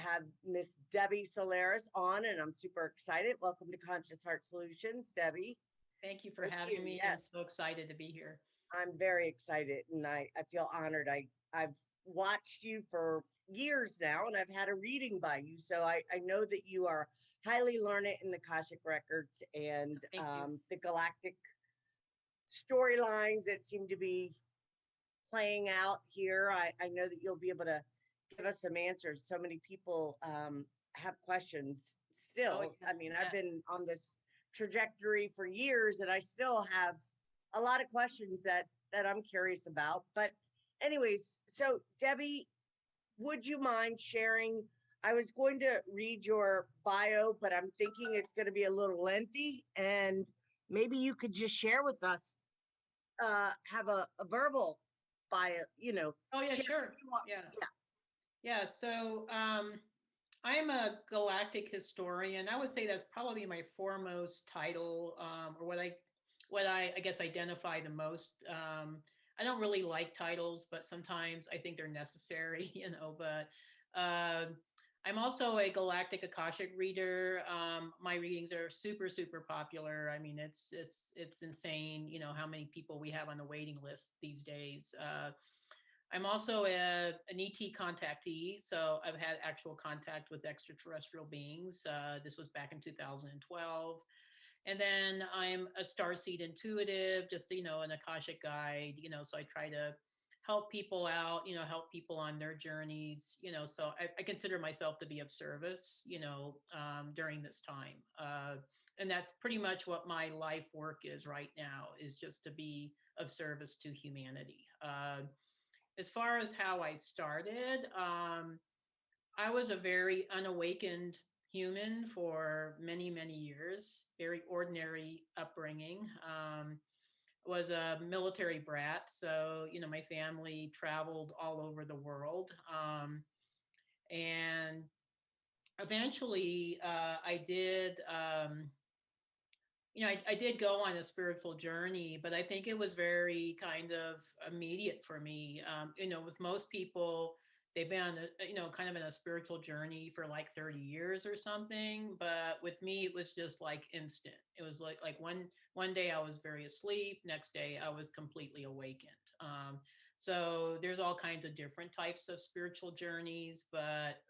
have Miss Debbie Solaris on, and I'm super excited. Welcome to Conscious Heart Solutions, Debbie. Thank you for Thank having you. me. I'm Yes, so excited to be here. I'm very excited, and I feel honored. I've watched you for years now, and I've had a reading by you, so I know that you are highly learned in the Akashic Records and Thank you. the Galactic storylines that seem to be playing out here. I know that you'll be able to give us some answers. So many people have questions Oh, still. yeah. I mean, I've Yeah. been on this trajectory for years and I still have a lot of questions that I'm curious about. But anyways, so Debbie, would you mind sharing? I was going to read your bio, but I'm thinking it's going to be a little lengthy and maybe you could just share with us, have a verbal bio, Oh, yeah, share sure. who you are. Yeah. Yeah. Yeah. So I am a galactic historian. I would say that's probably my foremost title, or what I guess identify the most. I don't really like titles, but sometimes I think they're necessary, but um I'm also a galactic Akashic reader. My readings are super, super popular. I mean, it's insane, how many people we have on the waiting list these days. I'm also an ET contactee, so I've had actual contact with extraterrestrial beings. This was back in 2012. And then I'm a starseed intuitive, just, an Akashic guide, so I try to help people out, help people on their journeys, so I consider myself to be of service, during this time. And that's pretty much what my life work is right now, is just to be of service to humanity. As far as how I started, I was a very unawakened human for many, many years, very ordinary upbringing. Was a military brat. So, my family traveled all over the world. And eventually, I did. I did go on a spiritual journey, but I think it was very kind of immediate for me. With most people, they've been on kind of in a spiritual journey for like 30 years or something. But with me, it was just like instant. It was like one day I was very asleep, next day I was completely awakened. So there's all kinds of different types of spiritual journeys, but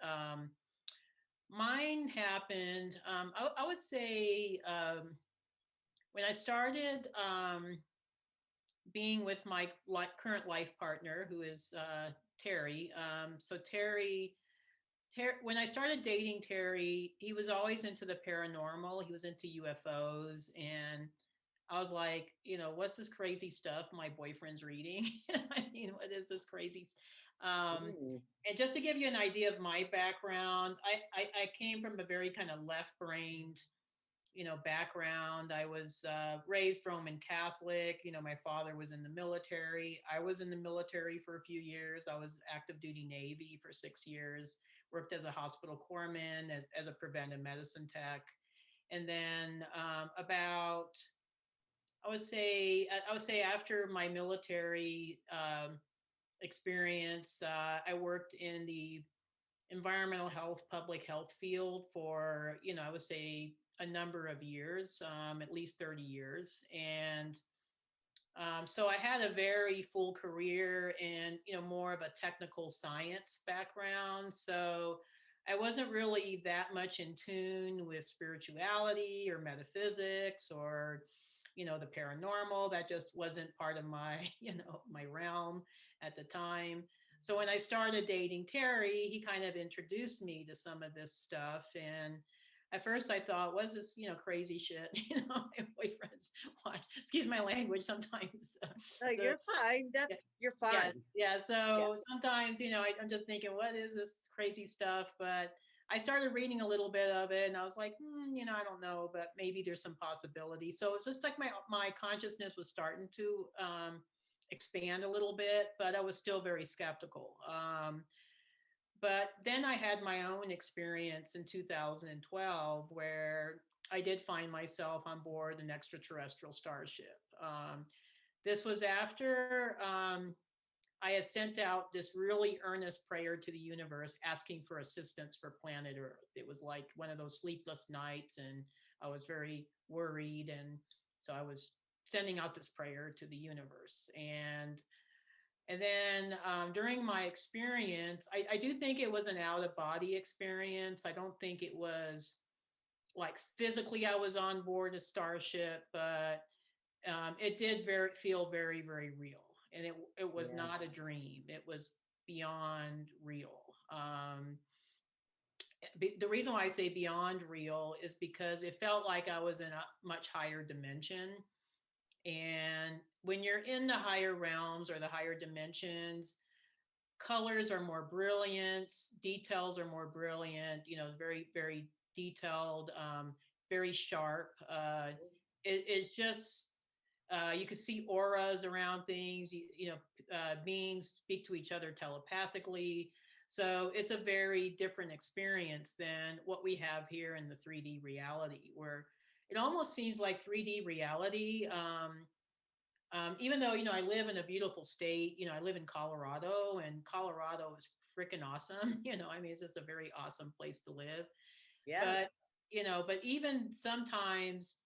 mine happened. I would say. When I started being with my current life partner, who is Terry. So when I started dating Terry, he was always into the paranormal. He was into UFOs, and I was like, what's this crazy stuff my boyfriend's reading? I mean, what is this crazy? Ooh. And just to give you an idea of my background, I came from a very kind of left-brained background. I was raised Roman Catholic. My father was in the military. I was in the military for a few years. I was active duty Navy for 6 years, worked as a hospital corpsman, as a preventive medicine tech. And then I would say after my military experience, I worked in the environmental health, public health field for, I would say a number of years, at least 30 years. And so I had a very full career in, more of a technical science background. So I wasn't really that much in tune with spirituality or metaphysics or, the paranormal. That just wasn't part of my, my realm at the time. So when I started dating Terry, he kind of introduced me to some of this stuff. And at first I thought, what's this, crazy shit? My boyfriend's watch. Excuse my language sometimes. No, the you're fine. yeah, You're yeah, fine. yeah. Yeah. So sometimes, I'm just thinking, what is this crazy stuff? But I started reading a little bit of it, and I was like, I don't know, but maybe there's some possibility. So it's just like my consciousness was starting to expand a little bit, but I was still very skeptical. But then I had my own experience in 2012 where I did find myself on board an extraterrestrial starship. This was after I had sent out this really earnest prayer to the universe asking for assistance for planet Earth. It was like one of those sleepless nights, and I was very worried. And so I was sending out this prayer to the universe. And then during my experience, I do think it was an out of body experience. I don't think it was like physically I was on board a starship, but it did feel very, very real. And it was Yeah. not a dream. It was beyond real. The reason why I say beyond real is because it felt like I was in a much higher dimension. And when you're in the higher realms or the higher dimensions, colors are more brilliant, details are more brilliant, very, very detailed, very sharp. It's just, you can see auras around things, beings speak to each other telepathically. So it's a very different experience than what we have here in the 3D reality, where it almost seems like 3D reality. Even though I live in a beautiful state, I live in Colorado, and Colorado is freaking awesome. I mean, it's just a very awesome place to live. Yeah. But even sometimes,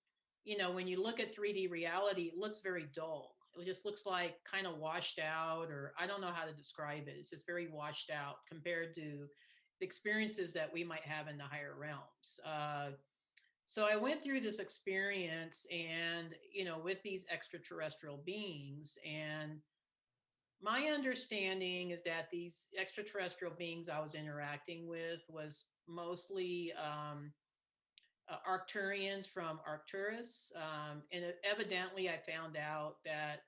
when you look at 3D reality, it looks very dull. It just looks like kind of washed out, or I don't know how to describe it. It's just very washed out compared to the experiences that we might have in the higher realms. So I went through this experience and, with these extraterrestrial beings. And my understanding is that these extraterrestrial beings I was interacting with was mostly Arcturians from Arcturus. And evidently, I found out that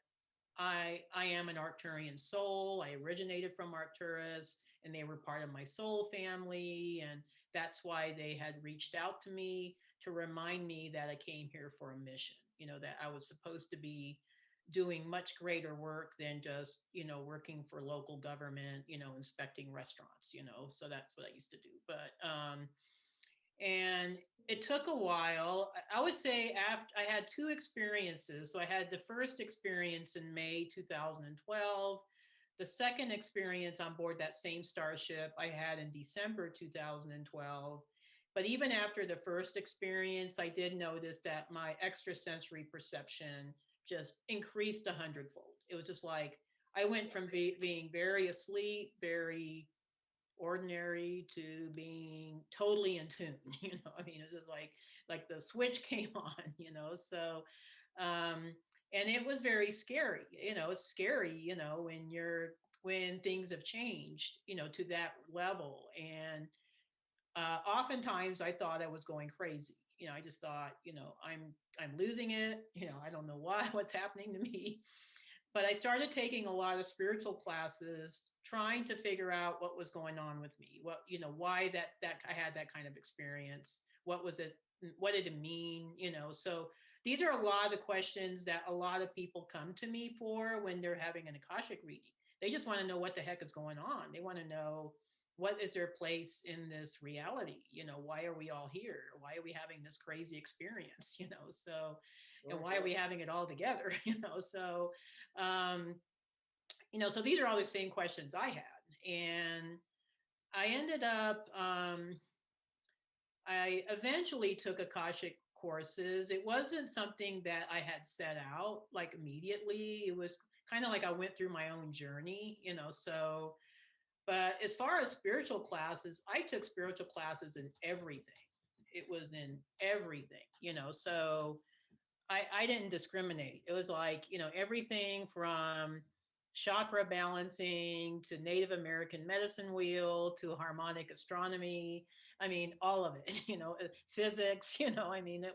I am an Arcturian soul. I originated from Arcturus, and they were part of my soul family. And that's why they had reached out to me to remind me that I came here for a mission, that I was supposed to be doing much greater work than just, working for local government, inspecting restaurants, so that's what I used to do. And it took a while. I would say after I had two experiences. So I had the first experience in May 2012. The second experience on board that same starship I had in December 2012. But even after the first experience, I did notice that my extrasensory perception just increased 100-fold. It was just like I went from being very asleep, very ordinary, to being totally in tune. I mean, it's just like the switch came on. So and it was very scary. It's scary, when things have changed, to that level. And oftentimes I thought I was going crazy. I just thought, I'm losing it. I don't know what's happening to me. But I started taking a lot of spiritual classes, trying to figure out what was going on with me. Why that I had that kind of experience. What was it? What did it mean? So these are a lot of the questions that a lot of people come to me for when they're having an Akashic reading. They just want to know what the heck is going on. They want to know, what is their place in this reality? Why are we all here? Why are we having this crazy experience? So, and why are we having it all together? So, so these are all the same questions I had. And I ended up, I eventually took Akashic courses. It wasn't something that I had set out like immediately. It was kind of like I went through my own journey, so. But as far as spiritual classes, I took spiritual classes in everything. It was in everything, so I didn't discriminate. It was like, everything from chakra balancing to Native American medicine wheel to harmonic astronomy. I mean, all of it, physics, I mean,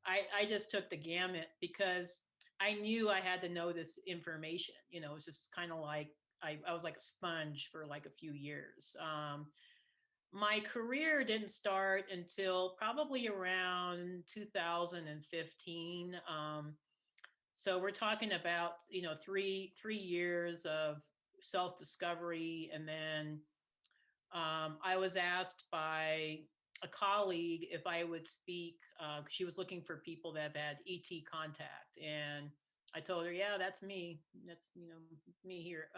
I just took the gamut because I knew I had to know this information. It was just kind of like, I was like a sponge for like a few years. My career didn't start until probably around 2015. So we're talking about, 3 years of self-discovery. And then I was asked by a colleague if I would speak. She was looking for people that have had ET contact. And I told her, yeah, that's me. That's, me here.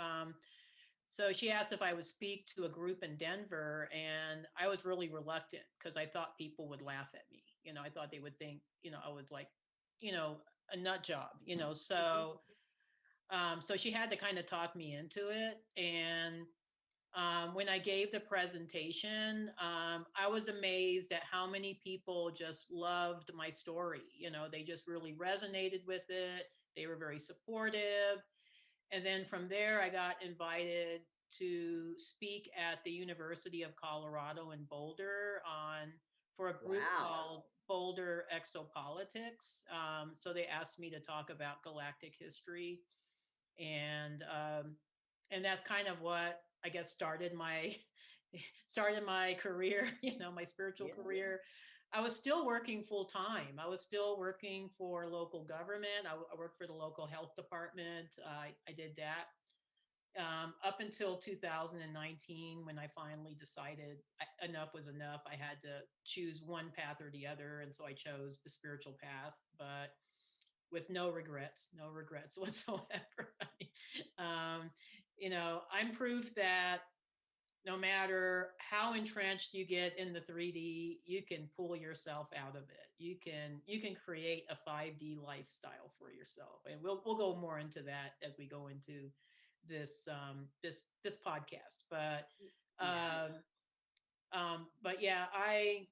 So she asked if I would speak to a group in Denver, and I was really reluctant because I thought people would laugh at me. I thought they would think, I was like, you know, a nut job, so so she had to kind of talk me into it. And when I gave the presentation, I was amazed at how many people just loved my story. They just really resonated with it. They were very supportive. And then from there, I got invited to speak at the University of Colorado in Boulder for a group Wow. called Boulder Exopolitics. So they asked me to talk about galactic history, and that's kind of what I guess started my career, my spiritual Yeah. career. I was still working full time. I was still working for local government. I worked for the local health department. I did that up until 2019, when I finally decided enough was enough. I had to choose one path or the other. And so I chose the spiritual path, but with no regrets whatsoever. um, I'm proof that no matter how entrenched you get in the 3D, you can pull yourself out of it. You can create a 5D lifestyle for yourself, and we'll go more into that as we go into this podcast. Yes. But yeah, I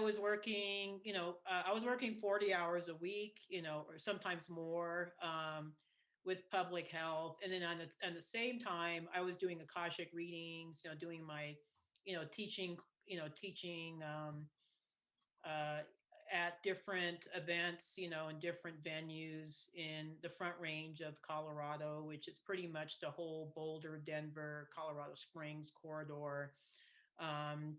was working, I was working 40 hours a week, or sometimes more, with public health. And then on the same time, I was doing Akashic readings, doing my, teaching, teaching uh, at different events, in different venues in the Front Range of Colorado, which is pretty much the whole Boulder, Denver, Colorado Springs corridor. Um,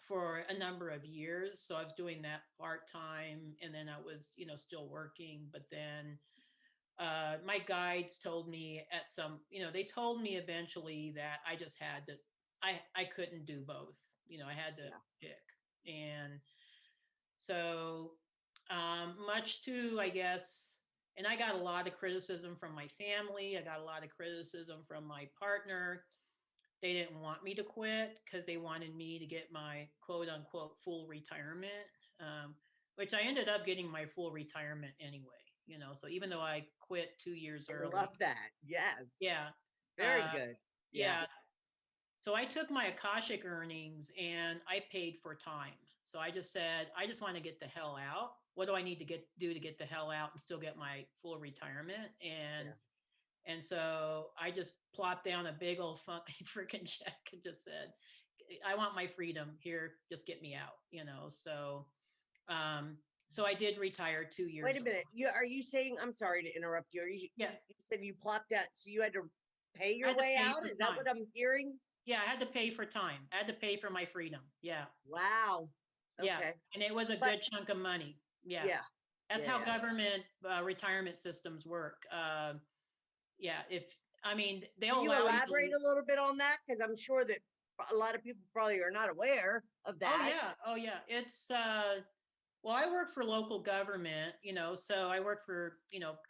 for a number of years. So I was doing that part time, and then I was, still working. But then my guides told me they told me eventually that I just had to, I couldn't do both. I had to Yeah. pick. And so much to, I guess, and I got a lot of criticism from my family. I got a lot of criticism from my partner. They didn't want me to quit because they wanted me to get my quote unquote full retirement, which I ended up getting my full retirement anyway. So even though I quit 2 years I early, love that. Yes. yeah, Very uh, good. Yeah. yeah. So I took my Akashic earnings and I paid for time. So I just said, I just want to get the hell out. What do I need to do to get the hell out and still get my full retirement? Yeah. And so I just plopped down a big old freaking check and just said, I want my freedom here. Just get me out, um, so I did retire 2 years Wait a ago. minute. Are you saying, I'm sorry to interrupt you. Yeah. You said you plopped out, so you had to pay I your had to way pay out? for Is that time. what I'm hearing? Yeah, I had to pay for time. I had to pay for my freedom. Yeah. Wow. Yeah. Okay. And it was a But good chunk of money. Yeah. yeah. That's how Yeah. government retirement systems work. Yeah. I mean, they'll Can you allow you elaborate to. a little bit on that? Because I'm sure that a lot of people probably are not aware of Oh that. yeah. Oh yeah. It's well, I work for local government, so I work for,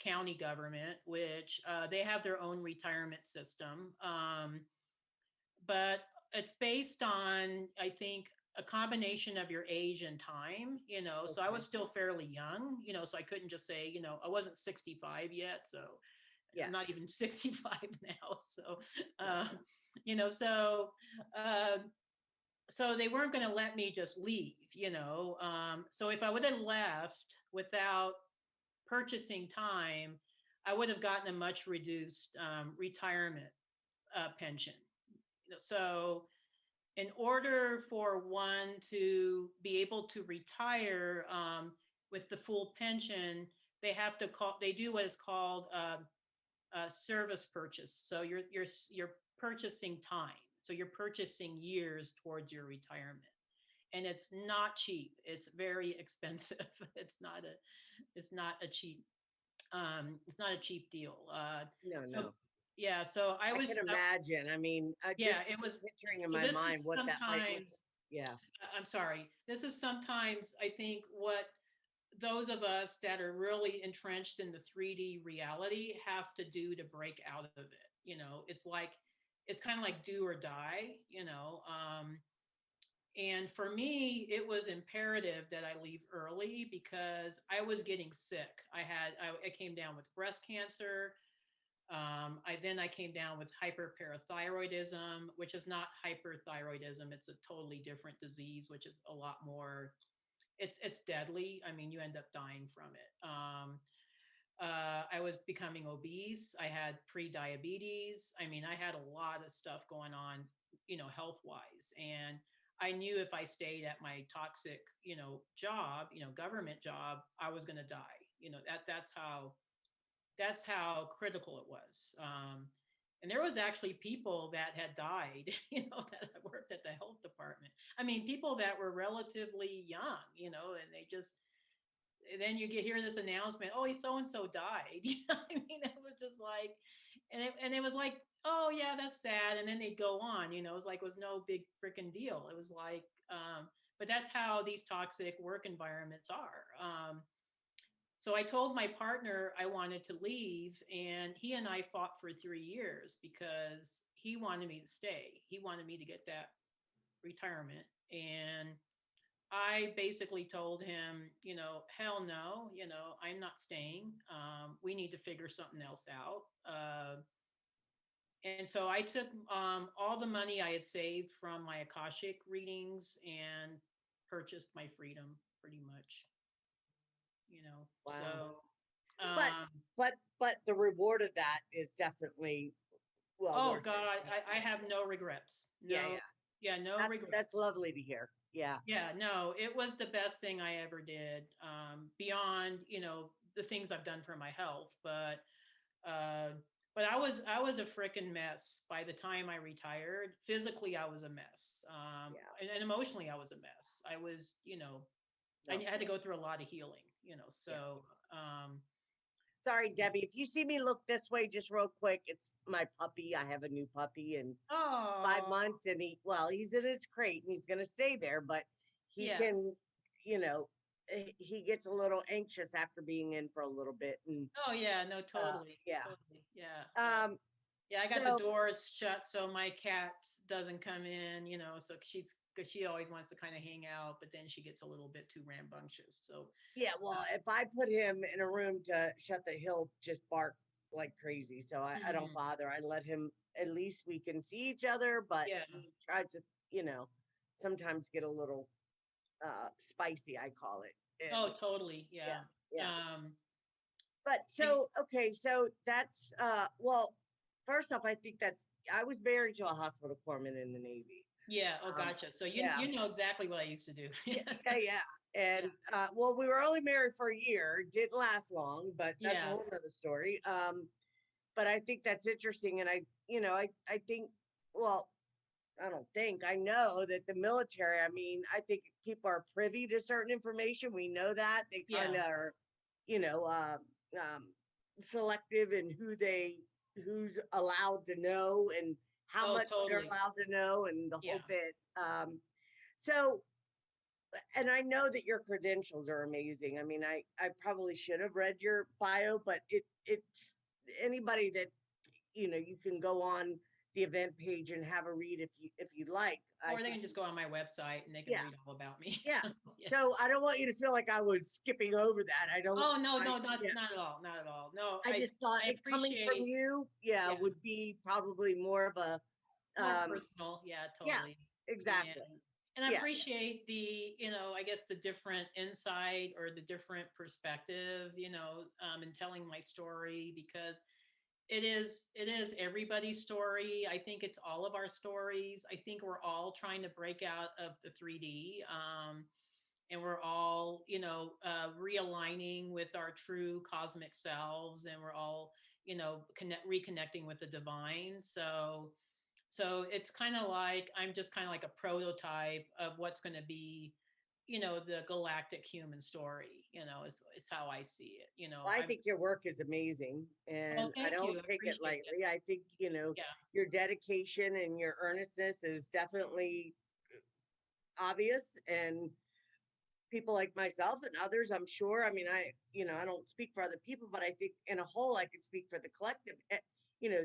county government, which they have their own retirement system. But it's based on, I think, a combination of your age and time, so I Okay. was still fairly young, so I couldn't just say, I wasn't 65 yet. So Yeah. I'm not even 65 now. So, Yeah. you know, so, uh, so they weren't going to let me just leave, so if I would have left without purchasing time, I would have gotten a much reduced retirement pension. So in order for one to be able to retire with the full pension, they do what is called a service purchase. So you're purchasing time. So you're purchasing years towards your retirement, and it's not cheap. It's very expensive. It's not a cheap it's not a cheap deal. No, So no. yeah, so I can imagine. I mean, yeah, just it was. picturing in So my this mind is what that might look. sometimes, Yeah. I'm sorry. This is sometimes, I think, what those of us that are really entrenched in the 3D reality have to do to break out of it. You know, it's kind of like do or die, you know. And for me, it was imperative that I leave early because I was getting sick. I came down with breast cancer. I came down with hyperparathyroidism, which is not hyperthyroidism. It's a totally different disease, which is a lot more. It's deadly. I mean, you end up dying from it. I was becoming obese. I had pre-diabetes. I mean, I had a lot of stuff going on, you know, health wise, and I knew if I stayed at my toxic, you know, job, you know, government job, I was going to die. You know, that's how critical it was. And there was actually people that had died, you know, that worked at the health department. I mean, people that were relatively young, you know, and they just, and then you hear this announcement, oh, so and so died. You know what I mean? It was just like, and it was like, oh yeah, that's sad. And then they'd go on, you know, it was like it was no big freaking deal. It was like, but that's how these toxic work environments are. So I told my partner I wanted to leave, and he and I fought for 3 years because he wanted me to stay. He wanted me to get that retirement. And I basically told him, you know, hell no, you know, I'm not staying. We need to figure something else out. And so I took all the money I had saved from my Akashic readings and purchased my freedom pretty much, you know. Wow. So, But the reward of that is definitely well oh worth God, it. I have no regrets. No, Yeah, yeah. yeah, no regrets. That's lovely to hear. Yeah. Yeah, no, it was the best thing I ever did. Beyond, you know, the things I've done for my health, uh, but I was a freaking mess by the time I retired. Physically, I was a mess, and emotionally, I was a mess. I was, you know, No. I had to go through a lot of healing, you know. So, Sorry, Debbie. If you see me look this way, just real quick, it's my puppy. I have a new puppy and 5 months, and he's in his crate and he's gonna stay there, but he can, you know, he gets a little anxious after being in for a little bit, and oh yeah, no, totally, yeah. totally, yeah. Yeah, I got the doors shut so my cat doesn't come in, you know, so because she always wants to kind of hang out, but then she gets a little bit too rambunctious. So yeah, well, if I put him in a room to shut he'll just bark like crazy. So I don't bother. I let him, at least we can see each other, but yeah, he tries to, you know, sometimes get a little spicy, I call it. And, oh, totally, yeah. yeah. Um, But so, okay, so that's well, first off, I think I was married to a hospital corpsman in the Navy. yeah, oh, gotcha. So you know exactly what I used to do. Yeah. And well, we were only married for a year. It didn't last long, but that's a whole other story. But I think that's interesting. And I think, well, I don't think, I know that the military, I mean, I think people are privy to certain information. We know that they kind of are, you know, selective in who's allowed to know and how much they're allowed to know and the whole bit. So, and I know that your credentials are amazing. I mean, I probably should have read your bio, but it's anybody that, you know, you can go on the event page and have a read if you'd like. Or they can just go on my website and they can read all about me. Yeah. So I don't want you to feel like I was skipping over that. I don't. Oh no, not at all, not at all. No, I just thought it coming from you, would be probably more of a more personal. Yeah, totally. Yes, exactly. And I appreciate the, you know, I guess the different insight or the different perspective, you know, in telling my story, because it is everybody's story. I think it's all of our stories. I think we're all trying to break out of the 3D, and we're all, you know, realigning with our true cosmic selves, and we're all, you know, reconnecting with the divine. So it's kind of like, I'm just kind of like a prototype of what's going to be, you know, the galactic human story, you know, is how I see it, you know. Well, I think your work is amazing, and I don't take it lightly. I think, you know, your dedication and your earnestness is definitely obvious, and people like myself and others, I'm sure. I mean, I don't speak for other people, but I think in a whole, I could speak for the collective.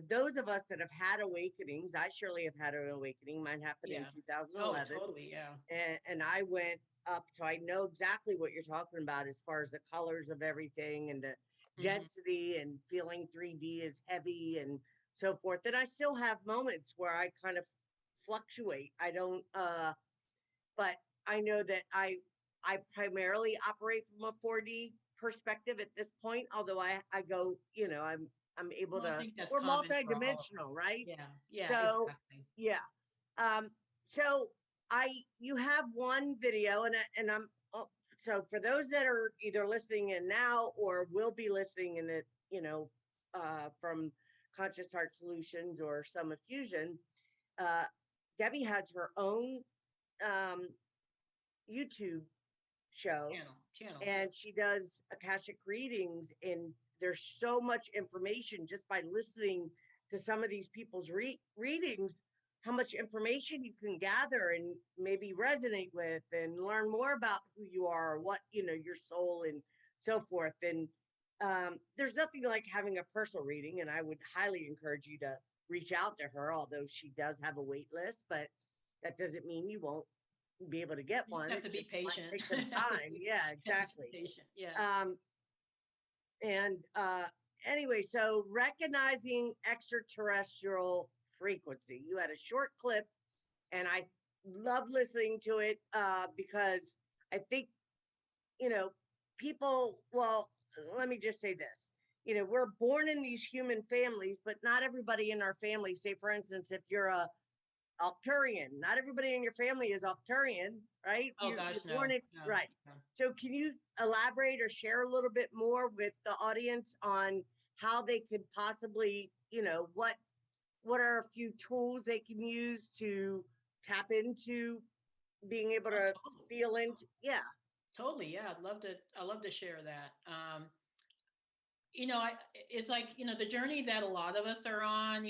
Those of us that have had awakenings, I surely have had an awakening. Mine happened in Yeah. Oh, 2011. totally. Yeah. And I went up, so I know exactly what you're talking about as far as the colors of everything and the Hmm. density and feeling 3D is heavy and so forth. And I still have moments where I kind of fluctuate. I don't but I know that I primarily operate from a 4D perspective at this point, although I go, I'm able Well, I to, think that's we're common for all of us. multidimensional, right? Yeah. Yeah. So Exactly. yeah. Um, so you have one video and I'm so for those that are either listening in now or will be listening in it, from Conscious Heart Solutions or Soma Fusion, uh, Debbie has her own um, YouTube show Channel. and she does Akashic readings, and there's so much information just by listening to some of these people's readings, how much information you can gather and maybe resonate with and learn more about who you are, what your soul and so forth. And there's nothing like having a personal reading, and I would highly encourage you to reach out to her, although she does have a wait list, but that doesn't mean you won't be able to get You just one. have It to be just might patient. take some Have to time. be, Yeah, have to be exactly. patient. Yeah. Um, and anyway, so recognizing extraterrestrial frequency. You had a short clip, and I love listening to it because I think, you know, people, well, let me just say this. We're born in these human families, but not everybody in our family, say, for instance, if you're a Arcturian. Not everybody in your family is Arcturian, right? Oh You're gosh, born no. in, No. right. No. So can you elaborate or share a little bit more with the audience on how they could possibly, what are a few tools they can use to tap into being able Oh, to totally. feel into, yeah. Totally. Yeah. I'd love to share that. It's like, the journey that a lot of us are on,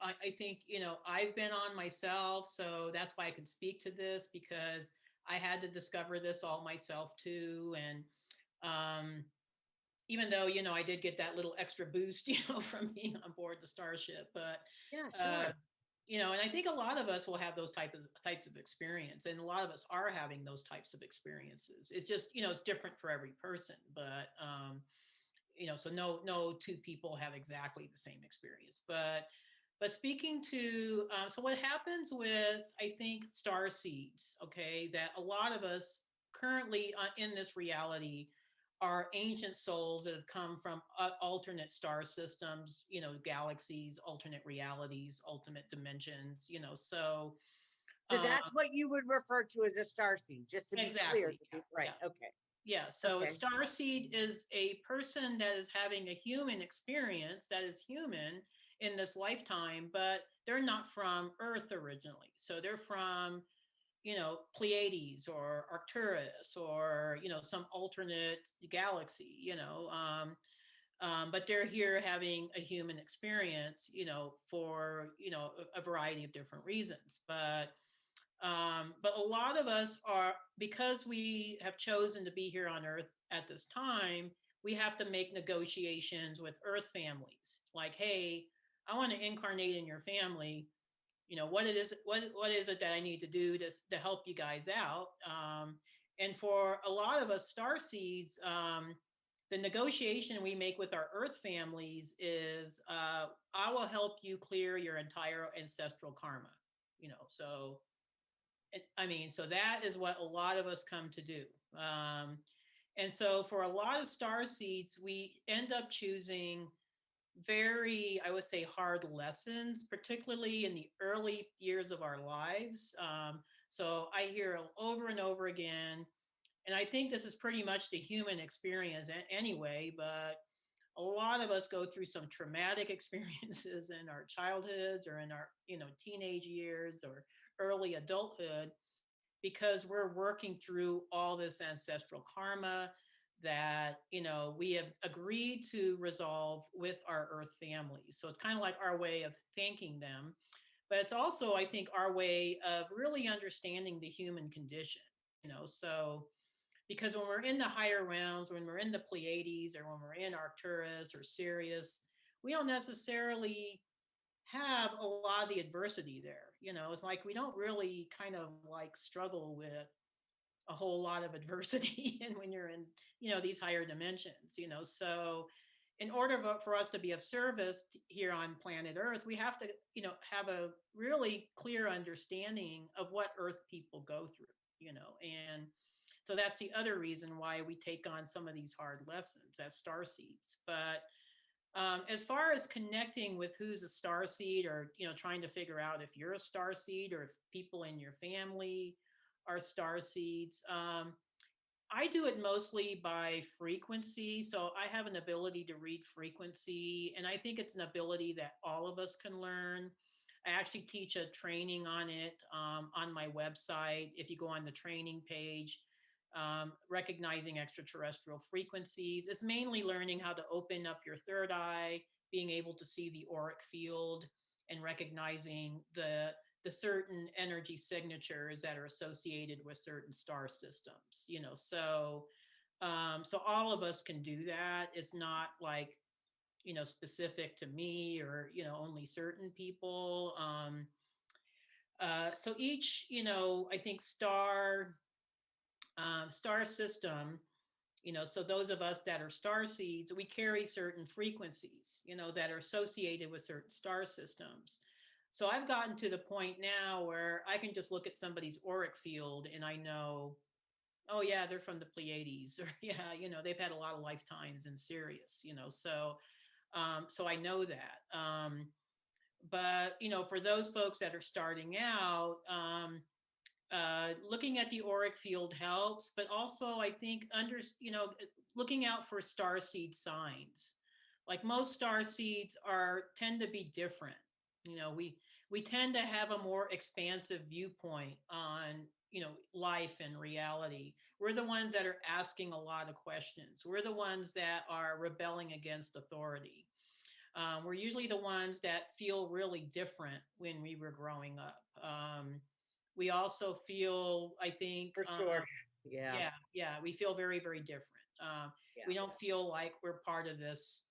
I think, I've been on myself. So that's why I could speak to this, because I had to discover this all myself too. And um, even though, I did get that little extra boost, from being on board the Starship, but, Yeah, uh, sure. and I think a lot of us will have those types of experience, and a lot of us are having those types of experiences. It's just, it's different for every person, but, so no two people have exactly the same experience. But speaking to, so what happens with, I think, star seeds, okay, that a lot of us currently in this reality are ancient souls that have come from alternate star systems, galaxies, alternate realities, ultimate dimensions, so So um, that's what you would refer to as a star seed, just to be clear. exactly. To Yeah. be right. Yeah. Okay. Yeah, so a Okay. star seed is a person that is having a human experience that is human in this lifetime, but they're not from Earth originally. So they're from, Pleiades or Arcturus or, some alternate galaxy, but they're here having a human experience, for, a variety of different reasons. But a lot of us are, because we have chosen to be here on Earth at this time, we have to make negotiations with Earth families. Like, hey, I want to incarnate in your family. What is it that I need to do to help you guys out? And for a lot of us star seeds, the negotiation we make with our Earth families is, I will help you clear your entire ancestral karma. So I mean, so that is what a lot of us come to do. And so for a lot of star seeds, we end up choosing very, I would say, hard lessons, particularly in the early years of our lives. So I hear over and over again, and I think this is pretty much the human experience anyway, but a lot of us go through some traumatic experiences in our childhoods or in our, teenage years or early adulthood, because we're working through all this ancestral karma that we have agreed to resolve with our earth families. So it's kind of like our way of thanking them, but it's also, I think, our way of really understanding the human condition. So Because when we're in the higher realms, when we're in the Pleiades or when we're in Arcturus or Sirius, we don't necessarily have a lot of the adversity there. It's like we don't really kind of like struggle with a whole lot of adversity and when you're in these higher dimensions. So in order for us to be of service here on planet Earth, we have to have a really clear understanding of what Earth people go through. And so that's the other reason why we take on some of these hard lessons as star seeds. But as far as connecting with who's a star seed, or trying to figure out if you're a star seed or if people in your family are star seeds, I do it mostly by frequency. So I have an ability to read frequency, and I think it's an ability that all of us can learn. I actually teach a training on it on my website. If you go on the training page, recognizing extraterrestrial frequencies, it's mainly learning how to open up your third eye, being able to see the auric field, and recognizing the certain energy signatures that are associated with certain star systems. So all of us can do that. It's not like specific to me or only certain people. So each I think star system, so those of us that are star seeds, we carry certain frequencies that are associated with certain star systems. So I've gotten to the point now where I can just look at somebody's auric field and I know, oh yeah, they're from the Pleiades, or yeah, they've had a lot of lifetimes in Sirius. So I know that. But for those folks that are starting out, looking at the auric field helps, but also I think looking out for star seed signs. Like most star seeds tend to be different. We tend to have a more expansive viewpoint on life and reality. We're the ones that are asking a lot of questions. We're the ones that are rebelling against authority. We're usually the ones that feel really different when we were growing up. We also feel, I think, For sure. Yeah. We feel very, very different. Yeah. We don't feel like we're part of this,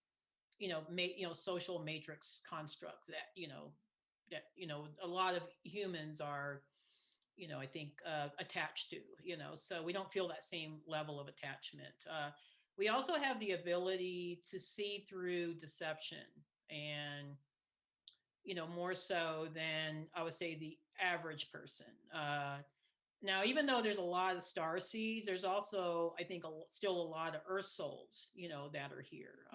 social matrix construct that a lot of humans are, I think, attached to. So we don't feel that same level of attachment. We also have the ability to see through deception, and more so than I would say the average person. Now, even though there's a lot of star seeds, there's also, I think, still a lot of Earth souls, that are here.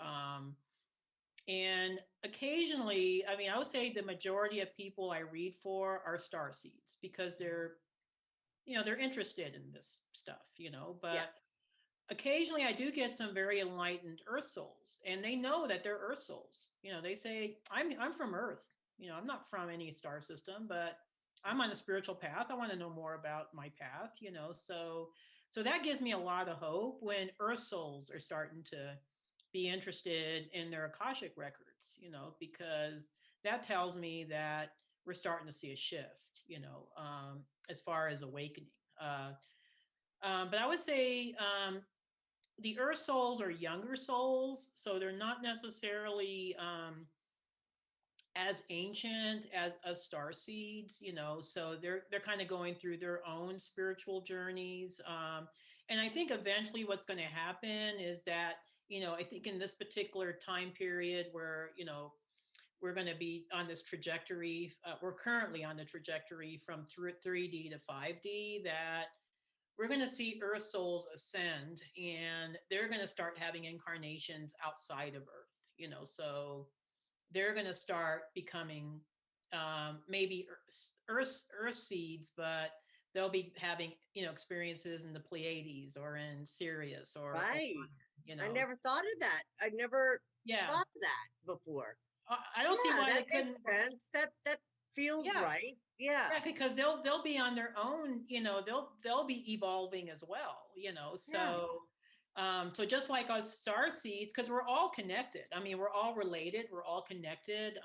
And occasionally, I mean, I would say the majority of people I read for are star seeds because they're interested in this stuff, but Yeah. occasionally I do get some very enlightened Earth souls, and they know that they're Earth souls. They say, I'm from Earth. I'm not from any star system, but I'm on a spiritual path. I want to know more about my path. So that gives me a lot of hope when Earth souls are starting to be interested in their Akashic records. Because that tells me that we're starting to see a shift. As far as awakening. But I would say the Earth souls are younger souls, so they're not necessarily as ancient as star seeds. So they're kind of going through their own spiritual journeys. And I think eventually what's going to happen is that I think in this particular time period where we're going to be on this trajectory. We're currently on the trajectory from 3D to 5D, that we're going to see Earth souls ascend, and they're going to start having incarnations outside of Earth. So they're going to start becoming maybe Earth seeds, but they'll be having experiences in the Pleiades or in Sirius or Right. I never thought of that. I never thought of that before. I don't see why that they makes couldn't. sense. That feels right. Yeah. Yeah, because they'll be on their own. They'll be evolving as well. So so just like us star seeds, because we're all connected. I mean, we're all related. We're all connected.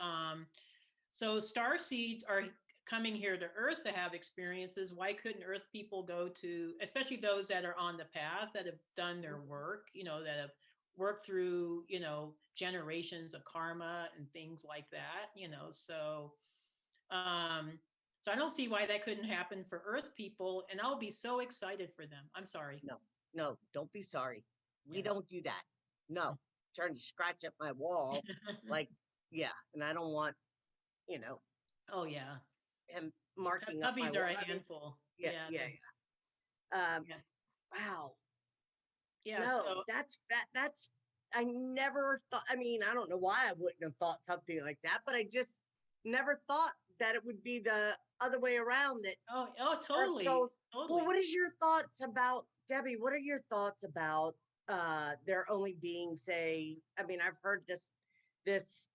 So star seeds are coming here to Earth to have experiences, why couldn't Earth people go to, especially those that are on the path, that have done their work, that have worked through, generations of karma and things like that, um, so I don't see why that couldn't happen for Earth people, and I'll be so excited for them. I'm sorry. No, don't be sorry. We Yeah. don't do that. No, trying to scratch up my wall, like, yeah, and I don't want, Oh yeah. him marking up my Puppies wall. are a I mean, handful. yeah, Yeah. yeah, they- yeah. yeah. Wow. Yeah. No, So that's I never thought, I mean, I don't know why I wouldn't have thought something like that, but I just never thought that it would be the other way around, that oh Earth totally. souls. Well, Totally. what is your thoughts about, Debbie, what are your thoughts about there only being, say, I mean, I've heard this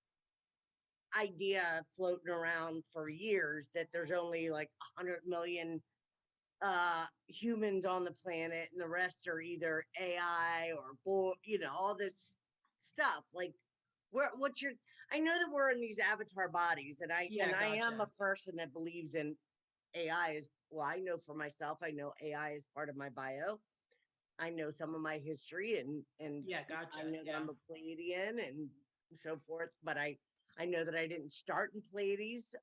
idea floating around for years that there's only like 100 million humans on the planet, and the rest are either AI or all this stuff. Like, what's your, I know that we're in these avatar bodies, and I Yeah, am a gotcha. person that believes in AI is, well, I know for myself, I know AI is part of my bio. I know some of my history, and Yeah, I gotcha. know that Yeah. I'm a Pleiadian and so forth, but I know that I didn't start in Pleiades.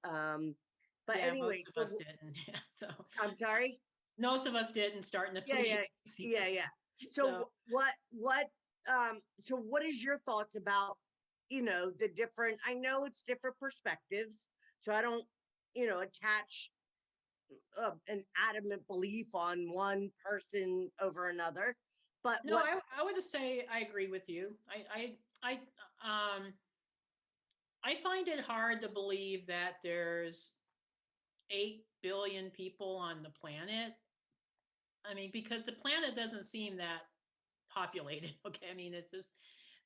But Yeah, most anyway, of so us didn't. Yeah. So I'm sorry. most of us didn't start in the Yeah, police. yeah, yeah, yeah. So So so what is your thoughts about, the different, I know it's different perspectives, so I don't, attach an adamant belief on one person over another, but no, I would just say I agree with you. I find it hard to believe that there's 8 billion people on the planet. I mean, because the planet doesn't seem that populated. Okay, I mean, it's just,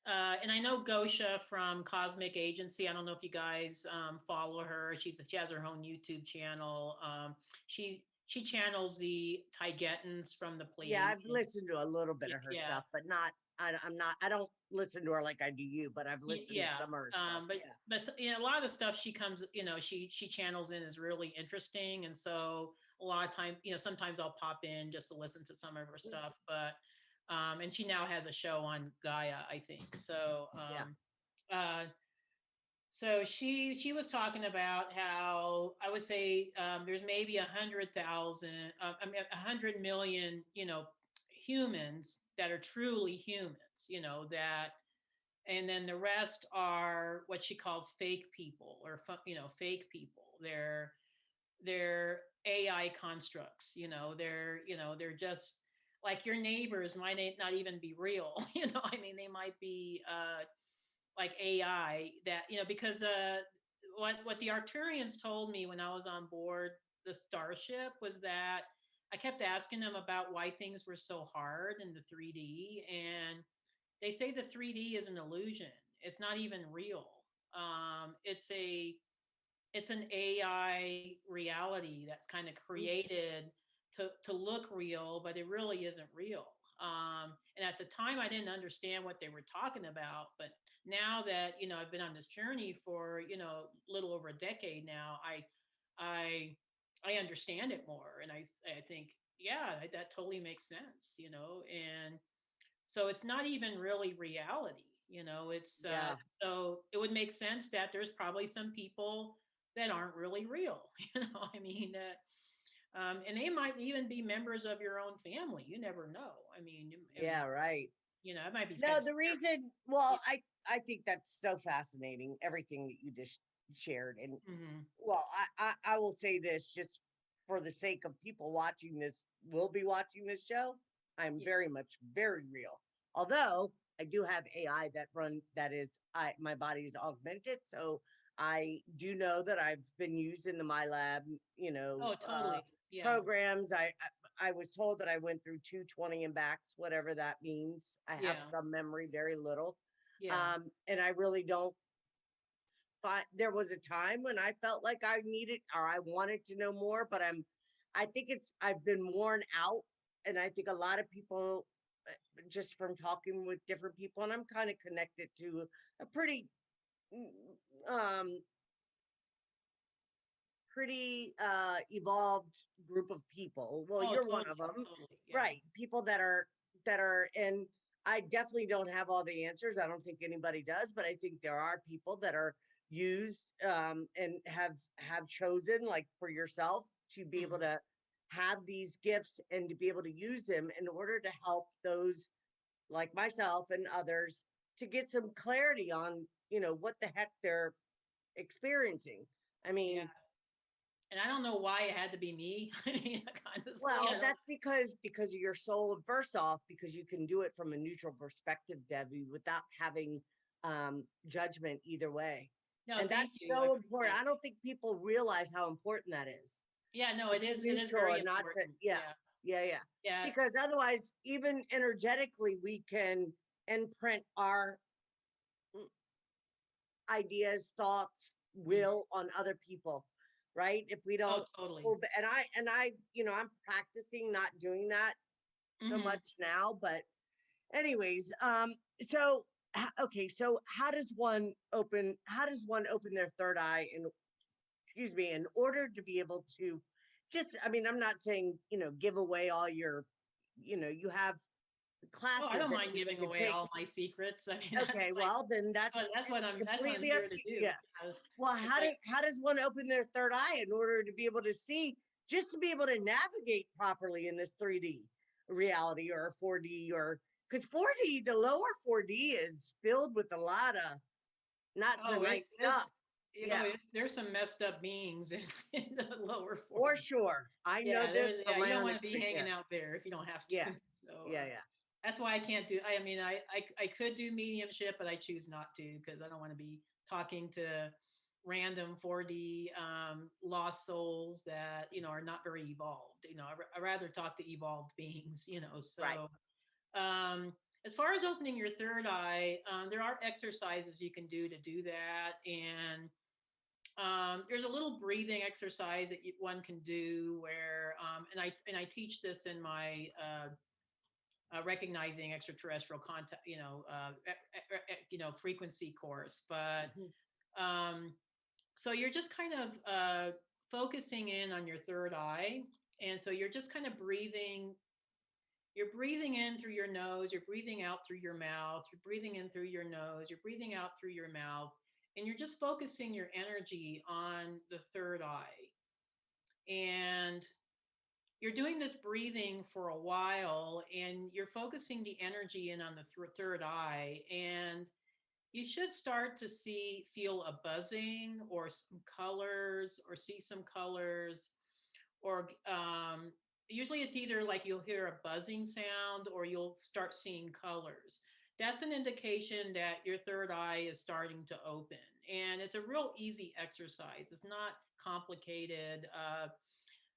and I know Gosha from Cosmic Agency. I don't know if you guys follow her. She has her own YouTube channel. She channels the Taigetans from the yeah, I've Pleiadians. listened to a little bit of her Yeah, stuff, but not, I'm not, I don't listen to her like I do you, but I've listened to yeah. some of her stuff. But Yeah. a lot of the stuff she comes, she channels in is really interesting, and so a lot of time, sometimes I'll pop in just to listen to some of her stuff. But and she now has a show on Gaia, I think. So Yeah. uh, so she was talking about how I would say there's maybe 100,000, I mean 100 million, humans that are truly humans, that, and then the rest are what she calls fake people, or fake people. They're AI constructs. They're just like your neighbors might not even be real. I mean, they might be like AI that, because what the Arcturians told me when I was on board the starship was that I kept asking them about why things were so hard in the 3D, and they say the 3D is an illusion. It's not even real. It's an AI reality that's kind of created to look real, but it really isn't real. And at the time, I didn't understand what they were talking about, but now that I've been on this journey for a little over a decade now, I I understand it more, and I think, yeah, that totally makes sense, and so it's not even really reality. It's Yeah. so it would make sense that there's probably some people that aren't really real. I mean, and they might even be members of your own family. You never know. I mean, Yeah, right. it might be kind No, of the scary. reason, well, I think that's so fascinating, everything that you just shared. And Mm-hmm. well, I will say this, just for the sake of people watching this, will be watching this show. I'm very much very real. Although I do have AI that is, my body is augmented. So I do know that I've been used in the My Lab, Oh, totally. Yeah. programs. I was told that I went through 220 and backs, whatever that means. I have Yeah. some memory, very little. Yeah. And I really don't find, there was a time when I felt like I needed, or I wanted to know more, but I think I've been worn out. And I think a lot of people, just from talking with different people, and I'm kind of connected to a pretty, mm, um, pretty evolved group of people. Well, Oh, you're one totally, of them, totally. Yeah. right? People that are, and I definitely don't have all the answers. I don't think anybody does, but I think there are people that are used and have chosen, like for yourself, to be able Mhm. to have these gifts and to be able to use them in order to help those like myself and others to get some clarity on, what the heck they're experiencing. I Yeah. mean, And I don't know why it had to be me. I mean, honestly, well, I don't. that's because of your soul. First off, because you can do it from a neutral perspective, Debbie, without having judgment either way. No, And thank that's you. I so important. appreciate I it. don't think people realize how important that is. Yeah, no, To it be is. It is neutral very and not to, important. yeah, Yeah. yeah. Yeah. Because otherwise, even energetically, we can imprint our ideas, thoughts, Mhm. will on other people, right? If we Oh, don't totally. hold, and I, I'm practicing not doing that so Hmm. much now, but anyways, so okay, so how does one open their third eye and excuse me, in order to be able to just, I mean, I'm not saying, give away all your, you have Oh, I classes don't that mind people giving can away take. all my secrets. I mean, Okay, well, then that's what I'm completely up here to to you. do. Yeah. Well, It's how like, does one open their third eye in order to be able to see, just to be able to navigate properly in this 3D reality or 4D, or because 4D, the lower 4D is filled with a lot of not so oh, nice stuff. Yeah, there's some messed up beings in the lower for 40. sure. I know Yeah, this from yeah, you my don't own want to be experience. hanging out there if you don't have Yeah, to. So yeah, yeah, that's why I can't do. I mean, I could do mediumship, but I choose not to because I don't want to be talking to random 4D lost souls that are not very evolved. I rather talk to evolved beings. right. So as far as opening your third eye, there are exercises you can do to do that, and there's a little breathing exercise that one can do where, and I teach this in my recognizing extraterrestrial contact, frequency course. But Mhm. um, so you're just kind of focusing in on your third eye, and so you're just kind of breathing. You're breathing in through your nose, you're breathing out through your mouth, you're breathing in through your nose, you're breathing out through your mouth, and you're just focusing your energy on the third eye. And you're doing this breathing for a while, and you're focusing the energy in on the third eye. And you should start to feel a buzzing or some colors or see some colors or usually it's either like you'll hear a buzzing sound or you'll start seeing colors. That's an indication that your third eye is starting to open. And it's a real easy exercise. It's not complicated.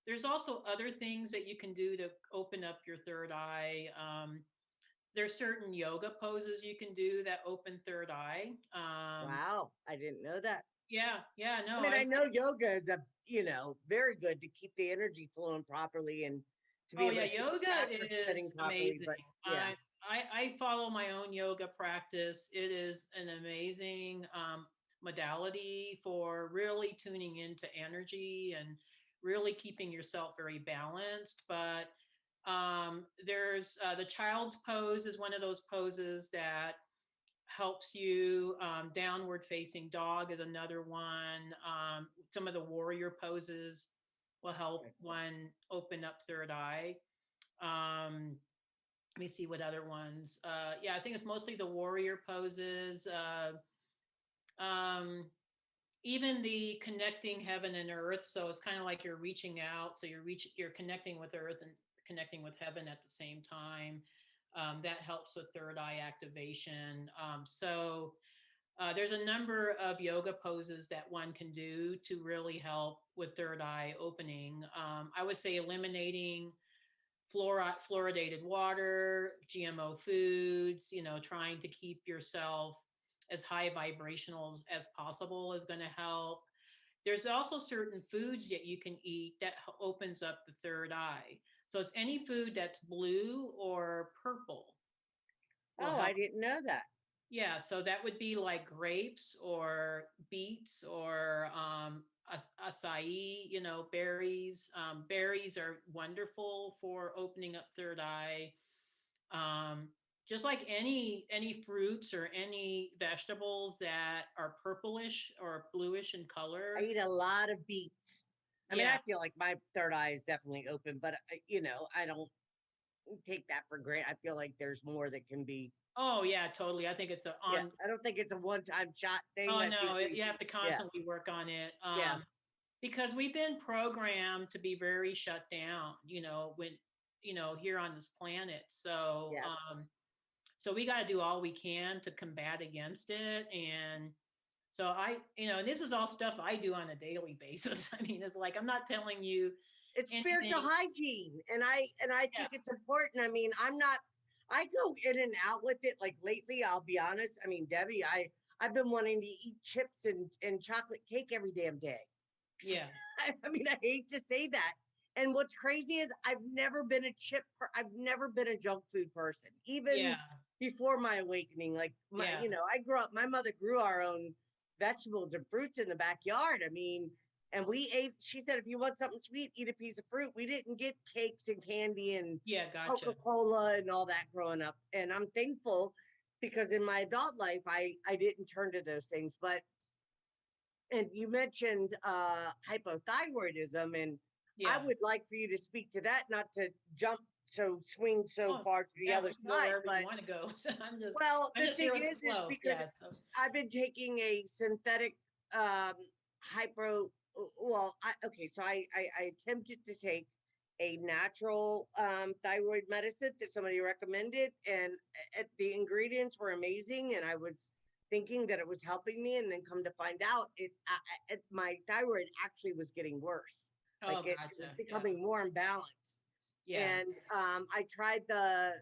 There's also other things that you can do to open up your third eye. There's certain yoga poses you can do that open third eye. Wow, I didn't know that. Yeah, yeah, I no, mean, I know yoga is very good to keep the energy flowing properly and to be oh able yeah, to keep the yoga chakras spinning is properly. amazing. But yeah, I follow my own yoga practice. It is an amazing modality for really tuning into energy and really keeping yourself very balanced. But there's the child's pose is one of those poses that helps you. Downward facing dog is another one. Some of the warrior poses will help right. one open up third eye. Um, Let me see what other ones. Yeah, I think it's mostly the warrior poses. Um, Even the connecting heaven and earth. So it's kind of like you're reaching out. So you're connecting with earth and connecting with heaven at the same time. That helps with third eye activation. There's a number of yoga poses that one can do to really help with third eye opening. I would say eliminating fluoridated water, GMO foods, trying to keep yourself as high vibrational as possible is going to help. There's also certain foods that you can eat that opens up the third eye. So it's any food that's blue or purple will Oh, help. I didn't know that. Yeah, so that would be like grapes or beets or acai, berries. Berries are wonderful for opening up third eye. Um, just like any fruits or any vegetables that are purplish or bluish in I color. eat a lot of beets. I mean, Yeah. I feel like my third eye is definitely open, but I don't take that for granted. I feel like there's more that can be. Oh yeah, totally. I think it's a Yeah, on. I don't think it's a one-time shot thing. Oh I think no, you have to yeah, constantly work on it. yeah, Because we've been programmed to be very shut down. When here on this planet. So yes. so we got to do all we can to combat against it. And so and this is all stuff I do on a daily basis. I mean, it's like I'm not telling you It's spiritual anything. hygiene, and I Yeah, think it's important. I mean, I go in and out with it. Like lately, I'll be honest. I mean, Debbie, I've been wanting to eat chips and chocolate cake every damn day. yeah, I mean, I hate to say that. And what's crazy is I've never been a junk food person, yeah, even before my awakening. Like yeah. I grew up, my mother grew our own vegetables and fruits in the backyard. I mean, and we ate, she said, if you want something sweet, eat a piece of fruit. We didn't get cakes and candy and Yeah, gotcha. Coca-Cola and all that growing up. And I'm thankful because in my adult life, I didn't turn to those things. But and you mentioned hypothyroidism, and I Yeah. would like for you to speak to that, not to swing so Oh, far to the yeah, other we can go side. wherever you But want to go. So well, I'm the just thing here with the is flow. because Yeah. So I've been taking a synthetic um, hypo. Well, okay, so I attempted to take a natural thyroid medicine that somebody recommended, and the ingredients were amazing, and I was thinking that it was helping me, and then come to find out, my thyroid actually was getting worse. Like oh, it was gotcha. Yeah. becoming more imbalanced, Yeah. and I tried the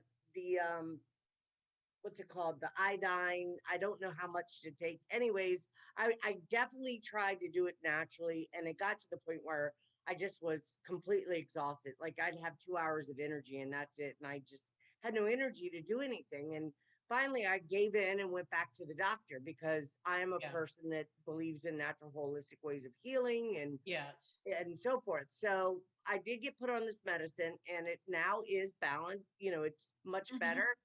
what's it called? The iodine. I don't know how much to take. Anyways, I definitely tried to do it naturally, and it got to the point where I just was completely exhausted. Like I'd have 2 hours of energy, and that's it. And I just had no energy to do anything. And finally, I gave in and went back to the doctor because I am a Yeah. person that believes in natural holistic ways of healing Yeah. and so forth. So I did get put on this medicine, and it now is balanced. It's much Hmm. better.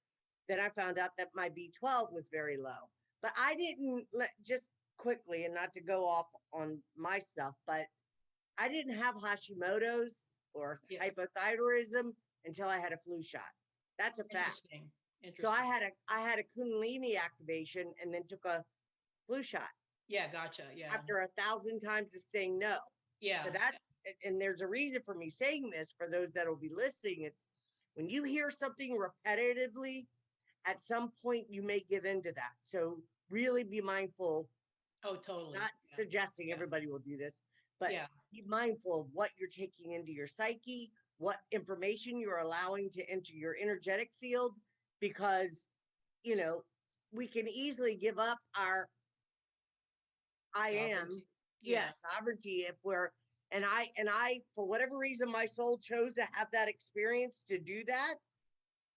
Then I found out that my B12 was very low. But I didn't just quickly, and not to go off on my stuff, but I didn't have Hashimoto's or Yeah. hypothyroidism until I had a flu shot. That's a fact. Interesting. So Interesting. I had a Kundalini activation and then took a flu shot Yeah. Gotcha. Yeah. after 1,000 times of saying no. Yeah. So and there's a reason for me saying this for those that will be listening. It's when you hear something repetitively, at some point you may give into that. So really be mindful, Oh, totally. not Yeah. suggesting Yeah. everybody will do this, but Yeah. be mindful of what you're taking into your psyche, what information you're allowing to enter your energetic field, because, you know, we can easily give up our I am, Sovereignty. Yeah. sovereignty if we're and I for whatever reason my soul chose to have that experience to do that.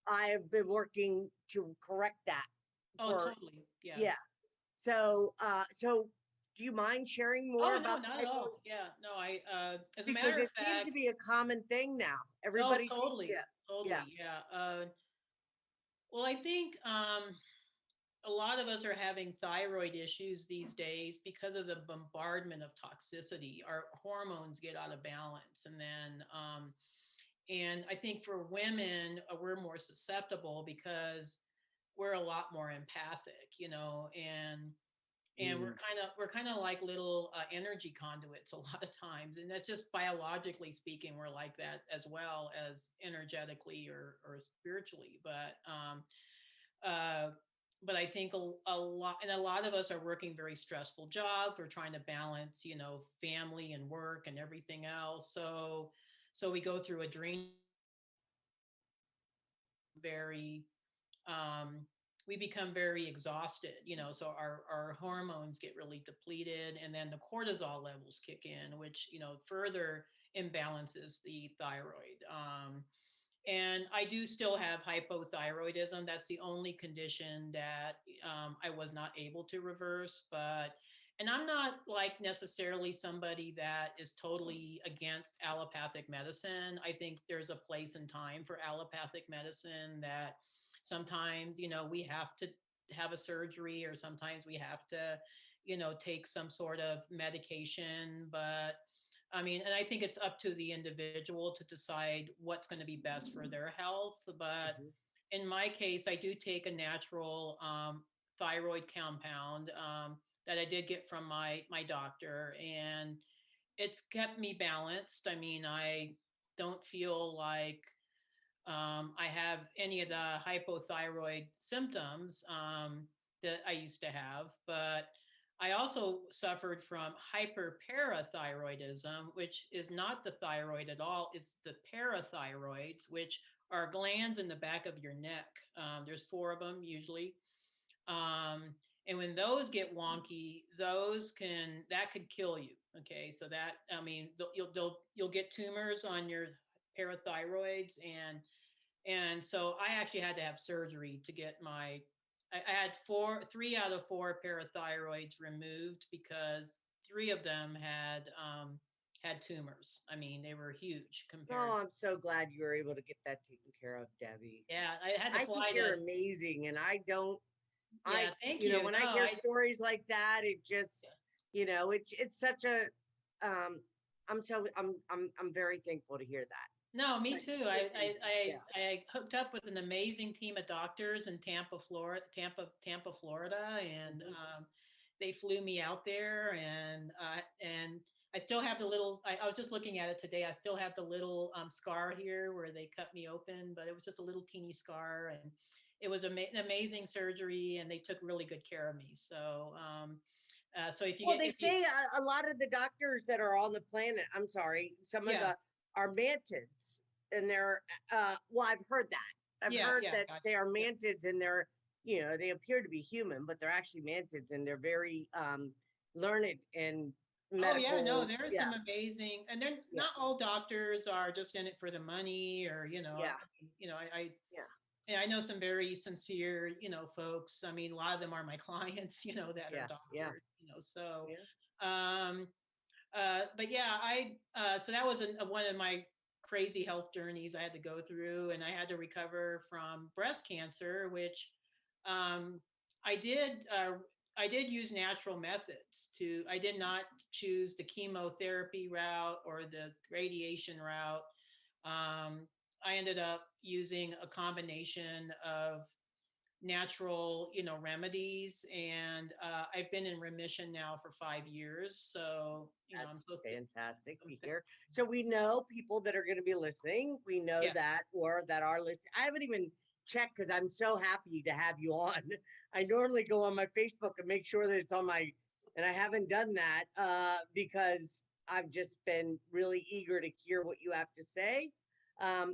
I have been working to correct that Oh, for totally. Yeah. yeah. So do you mind sharing more Oh no, about the not at hypo? all. Yeah. No, as a Because matter of it seems to fact. be a common thing now. Oh, Everybody seems totally. yeah. Totally. Yeah. Well, I think a lot of us are having thyroid issues these days because of the bombardment of toxicity. Our hormones get out of balance, and I think for women, we're more susceptible because we're a lot more empathic, and Mm, we're kind of like little energy conduits a lot of times, and that's just biologically speaking, we're like that as well as energetically or spiritually, uh, but I think a lot of us are working very stressful jobs. We're trying to balance, family and work and everything else. So we go through a drain very um, we become very exhausted, so our hormones get really depleted, and then the cortisol levels kick in, which, further imbalances the thyroid. And I do still have hypothyroidism. That's the only condition that I was not able to reverse. But and I'm not like necessarily somebody that is totally against allopathic medicine. I think there's a place and time for allopathic medicine, that sometimes, we have to have a surgery, or sometimes we have to, take some sort of medication. But I mean, and I think it's up to the individual to decide what's going to be best for their health. But Mhm. in my case, I do take a natural thyroid compound that I did get from my doctor, and it's kept me balanced. I mean, I don't feel like I have any of the hypothyroid symptoms that I used to have, but I also suffered from hyperparathyroidism, which is not the thyroid at all. It's the parathyroids, which are glands in the back of your neck. There's four of them usually. Um, and when those get wonky, that could kill you. Okay, so that, I mean, you'll get tumors on your parathyroids, and so I actually had to have surgery to get I had three out of four parathyroids removed, because three of them had tumors. I mean, they were huge compared. Oh, I'm so glad you were able to get that taken care of, Debbie. Yeah, I had to I think fly you're to. amazing, and I don't. Yeah, thank you. When No, I hear stories like that, it just, it's such a. Um, I'm very thankful to hear that. no, me But too. good I, for I you. I Yeah. I hooked up with an amazing team of doctors in Tampa, Florida, and Mhm. they flew me out there, and I still have the little. I was just looking at it today. I still have the little scar here where they cut me open, but it was just a little teeny scar, and it was an amazing surgery, and they took really good care of me. So if you Well, get they if you say a lot of the doctors that are on the planet, I'm sorry, some of yeah the are mantids, and they're well, I've heard that. I've yeah heard yeah that gotcha. they are Yeah. mantids, and they appear to be human, but they're actually mantids, and they're very learned in Oh yeah, no, medical. there are Yeah, some amazing, and they're yeah, not all doctors are just in it for the money, or yeah, yeah. I know some very sincere, folks. I mean, a lot of them are my clients, that are Yeah, yeah, doctors, so yeah. um but yeah, so that was one of my crazy health journeys I had to go through, and I had to recover from breast cancer, which um, I did. I did use natural methods to. I did not choose the chemotherapy route or the radiation route. Um, I ended up using a combination of natural, remedies, and I've been in remission now for 5 years. So, I'm That's so fantastic I'm to th- hear. So we know people that are going to be listening. We know yeah, that, or that are listening. I haven't even checked because I'm so happy to have you on. I normally go on my Facebook and make sure that it's on my, and I haven't done that because I've just been really eager to hear what you have to say.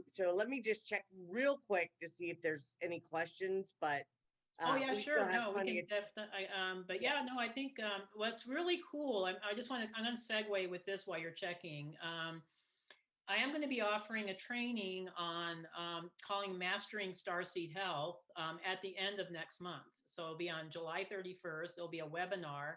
So let me just check real quick to see if there's any questions, but oh yeah, we still sure. have No, we plenty can of, definitely. But yeah. yeah, no, I think what's really cool. I just want to. I'm going to segue with this while you're checking. I am going to be offering a training on calling Mastering Starseed Health at the end of next month. So it'll be on July 31st. It'll be a webinar.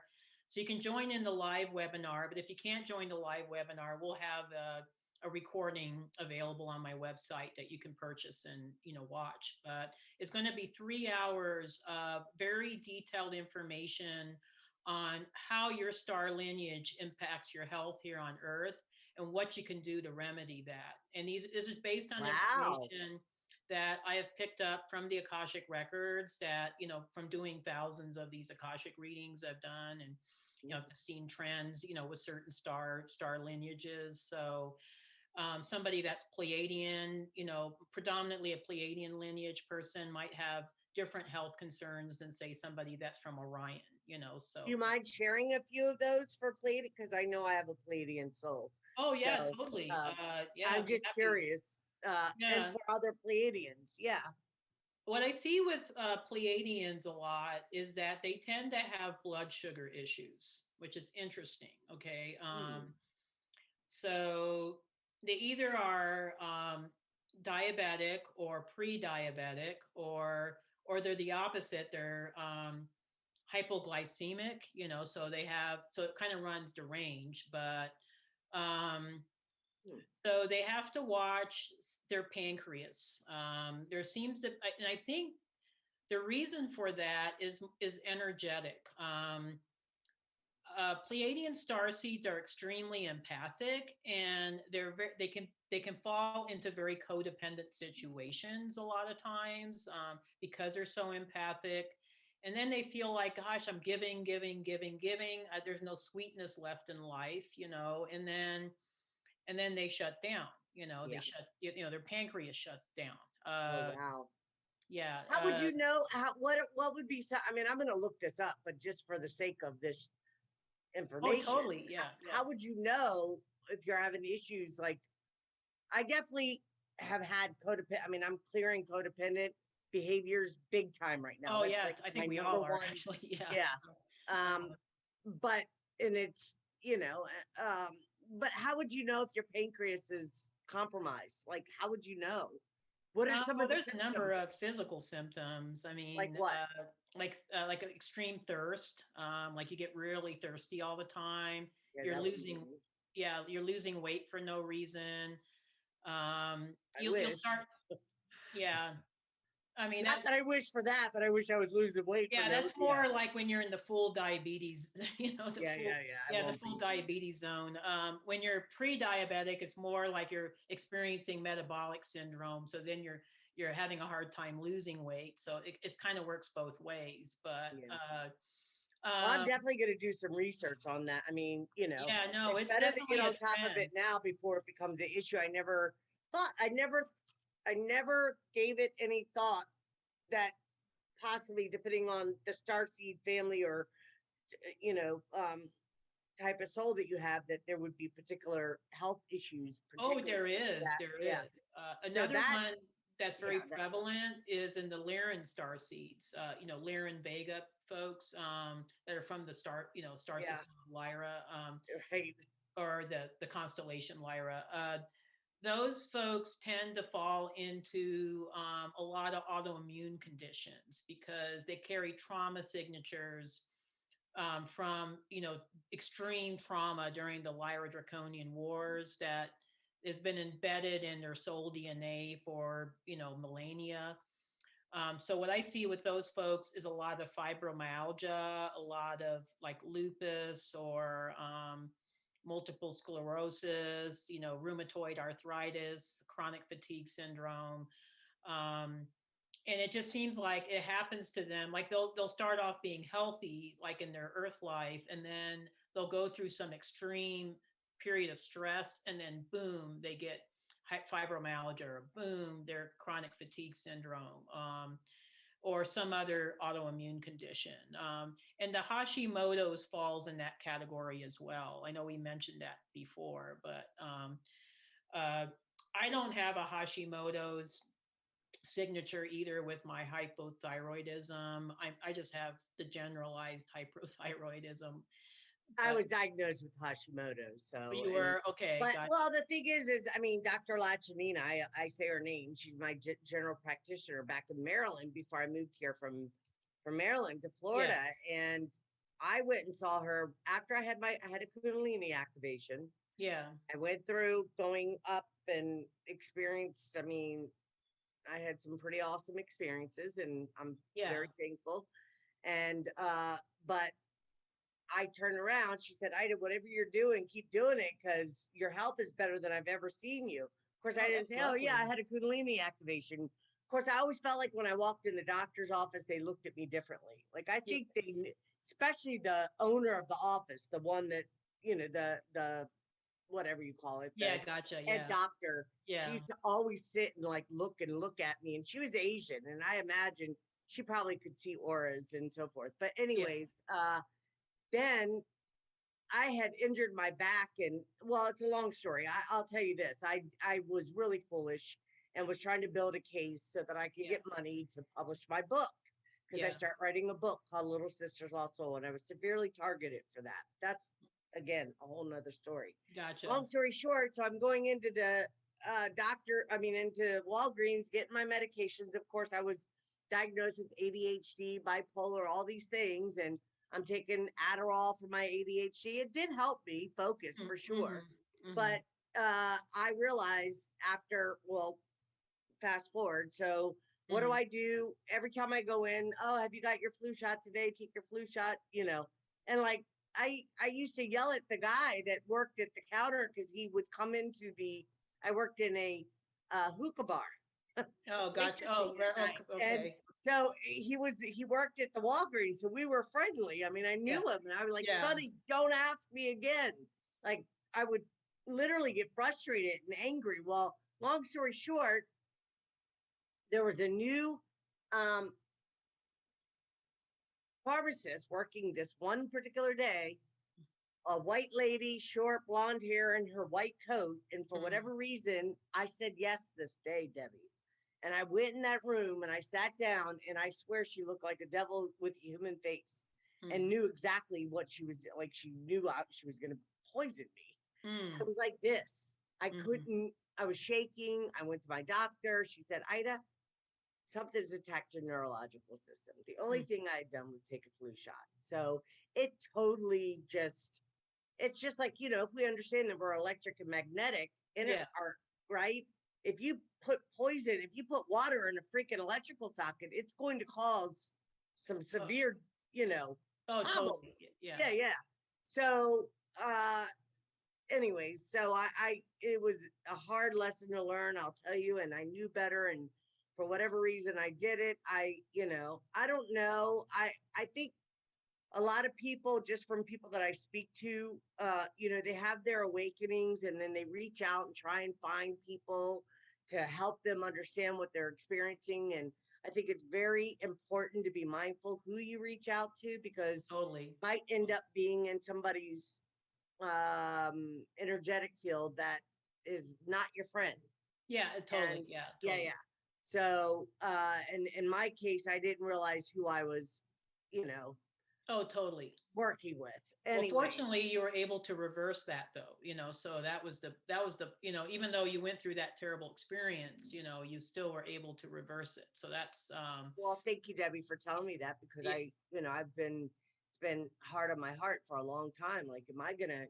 So you can join in the live webinar, but if you can't join the live webinar, we'll have a recording available on my website that you can purchase and watch. But it's going to be 3 hours of very detailed information on how your star lineage impacts your health here on Earth, and what you can do to remedy that. And this is based on Wow. information that I have picked up from the Akashic Records, that, from doing thousands of these Akashic readings I've done, and, I've seen trends, with certain star lineages. So somebody that's Pleiadian, predominantly a Pleiadian lineage person, might have different health concerns than, say, somebody that's from Orion, Do you so. mind sharing a few of those for Pleiadian? Because I know I have a Pleiadian soul. Oh yeah, So totally. Yeah, I'm I'd be just happy. curious. And Yeah. for other Pleiadians, yeah. What I see with Pleiadians a lot is that they tend to have blood sugar issues, which is interesting. Okay. Hmm. So they either are diabetic or pre-diabetic, or they're the opposite. They're hypoglycemic, so so it kind of runs deranged, but um, so they have to watch their pancreas. There seems to, and I think the reason for that is energetic. Pleiadian star seeds are extremely empathic, and they can fall into very codependent situations a lot of times, because they're so empathic. And then they feel like, gosh, I'm giving, giving, giving, giving. There's no sweetness left in life, and then they shut down. Yeah. Their pancreas shuts down. Oh, wow. Yeah. How would you know what would be I mean, I'm going to look this up, but just for the sake of this Oh, information, totally. Yeah. how would you know if you're having issues? Like, I definitely have had codependent. I mean, I'm clearing codependent behaviors big time right now. Oh, That's yeah. like I my think we number all are, one. actually. Yeah. Yeah. So, But and it's but how would you know if your pancreas is compromised? Like, how would you know? What are some well, of the there's a number symptoms? of physical symptoms. I Like mean, what? like extreme thirst. Like you get really thirsty all the time. Yeah, You're that would be losing, me. yeah, you're losing weight for no reason. I You'll wish. start, yeah. I mean, Not that I wish for that, but I wish I was losing weight for yeah, no. that's Yeah. more like when you're in the full diabetes, Yeah, yeah, yeah. I the won't full be. diabetes zone. When you're pre-diabetic, it's more like you're experiencing metabolic syndrome. So then you're having a hard time losing weight. So it's kind of works both ways. But Yeah. Well, I'm definitely going to do some research on that. I mean, yeah, no, it's it's better to get definitely a on top of trend. it now before it becomes an issue. I never gave it any thought that possibly, depending on the starseed family or, you know, um, type of soul that you have, that there would be particular health issues, Oh, particularly there for is, that. there Yeah. is. So Another that, one that's yeah, very prevalent is in the Lyran star seeds. Lyran Vega folks, that are from the star yeah, system of Lyra, right. or the constellation Lyra. Those folks tend to fall into a lot of autoimmune conditions because they carry trauma signatures, from extreme trauma during the Lyra Draconian Wars that has been embedded in their soul DNA for millennia. So what I see with those folks is a lot of fibromyalgia, a lot of like lupus or multiple sclerosis, rheumatoid arthritis, chronic fatigue syndrome. Um, and it just seems like it happens to them. Like they'll start off being healthy, like in their earth life, and then they'll go through some extreme period of stress, and then boom, they get fibromyalgia, or boom, their chronic fatigue syndrome, or some other autoimmune condition. And the Hashimoto's falls in that category as well. I know we mentioned that before, but uh, I don't have a Hashimoto's signature either with my hypothyroidism. I just have the generalized hypothyroidism. I But was diagnosed with Hashimoto's, so you were okay. but Got well, the thing is, I mean, Dr. Lachanina, I say her name. She's my general practitioner back in Maryland before I moved here from Maryland to yeah, Florida, and I went and saw her after I had a Kundalini activation. yeah, I went through going up and experienced. I mean, I had some pretty awesome experiences, and I'm yeah. very thankful. And but I turned around. She said, Ida, whatever you're doing, keep doing it because your health is better than I've ever seen you. Of course, I Oh, didn't that's say, oh, yeah, I lovely. had a Kundalini activation. Of course, I always felt like when I walked in the doctor's office, they looked at me differently. Like, I Yeah, think especially the owner of the office, the one that, the whatever you call it, yeah, the gotcha. head Yeah, doctor, she yeah, used to always sit and like look at me. And she was Asian. And I imagine she probably could see auras and so forth. But, yeah, anyways, then I had injured my back, and well, it's a long story. I'll tell you this. I was really foolish and was trying to build a case so that I could yeah, get money to publish my book because I yeah. start writing a book called Little Sisters Lost Soul, and I was severely targeted for that. That's again a whole nother story. Gotcha. Long story short, so I'm going into the into Walgreens getting my medications. Of course, I was diagnosed with ADHD, bipolar, all these things, and I'm taking Adderall for my ADHD. It did help me focus for sure. But I realized after, well, fast forward. So what do I do every time I go in? Oh, have you got your flu shot today? Take your flu shot, and like I used to yell at the guy that worked at the counter because he would come into I worked in a hookah bar. Oh, gotcha. Interesting Oh, at night. And okay. so he worked at the Walgreens, so we were friendly. I mean, I knew Yeah. him, and I was like, Yeah. Sonny, don't ask me again. Like I would literally get frustrated and angry. Well, long story short, there was a new um, pharmacist working this one particular day, a white lady, short blonde hair, in her white coat. And for whatever reason, I said yes this day, Debbie. And I went in that room and I sat down, and I swear she looked like a devil with a human face and knew exactly what she was like. She knew she was going to poison me. I was like this. I couldn't, I was shaking. I went to my doctor. She said, Ida, something's attacked your neurological system. The only thing I had done was take a flu shot. So it totally just, it's just like, if we understand that we're electric and magnetic in it, are right. If you put poison, if you put water in a freaking electrical socket, it's going to cause some severe, Oh, problems. totally. Yeah. Yeah. So, anyways, so it was a hard lesson to learn, I'll tell you, and I knew better. And for whatever reason, I did it. I don't know. I think a lot of people, just from people that I speak to, they have their awakenings and then they reach out and try and find people to help them understand what they're experiencing. And I think it's very important to be mindful who you reach out to, because Totally. you might end up being in somebody's energetic field that is not your friend. Yeah, totally. And Yeah, yeah. totally. So in my case, I didn't realize who I was, Oh, totally. working with. Well, Anyway, fortunately, you were able to reverse that, though. So that was the even though you went through that terrible experience, you still were able to reverse it. So that's well, thank you, Debbie, for telling me that, because yeah, it's been hard on my heart for a long time. Like, am I gonna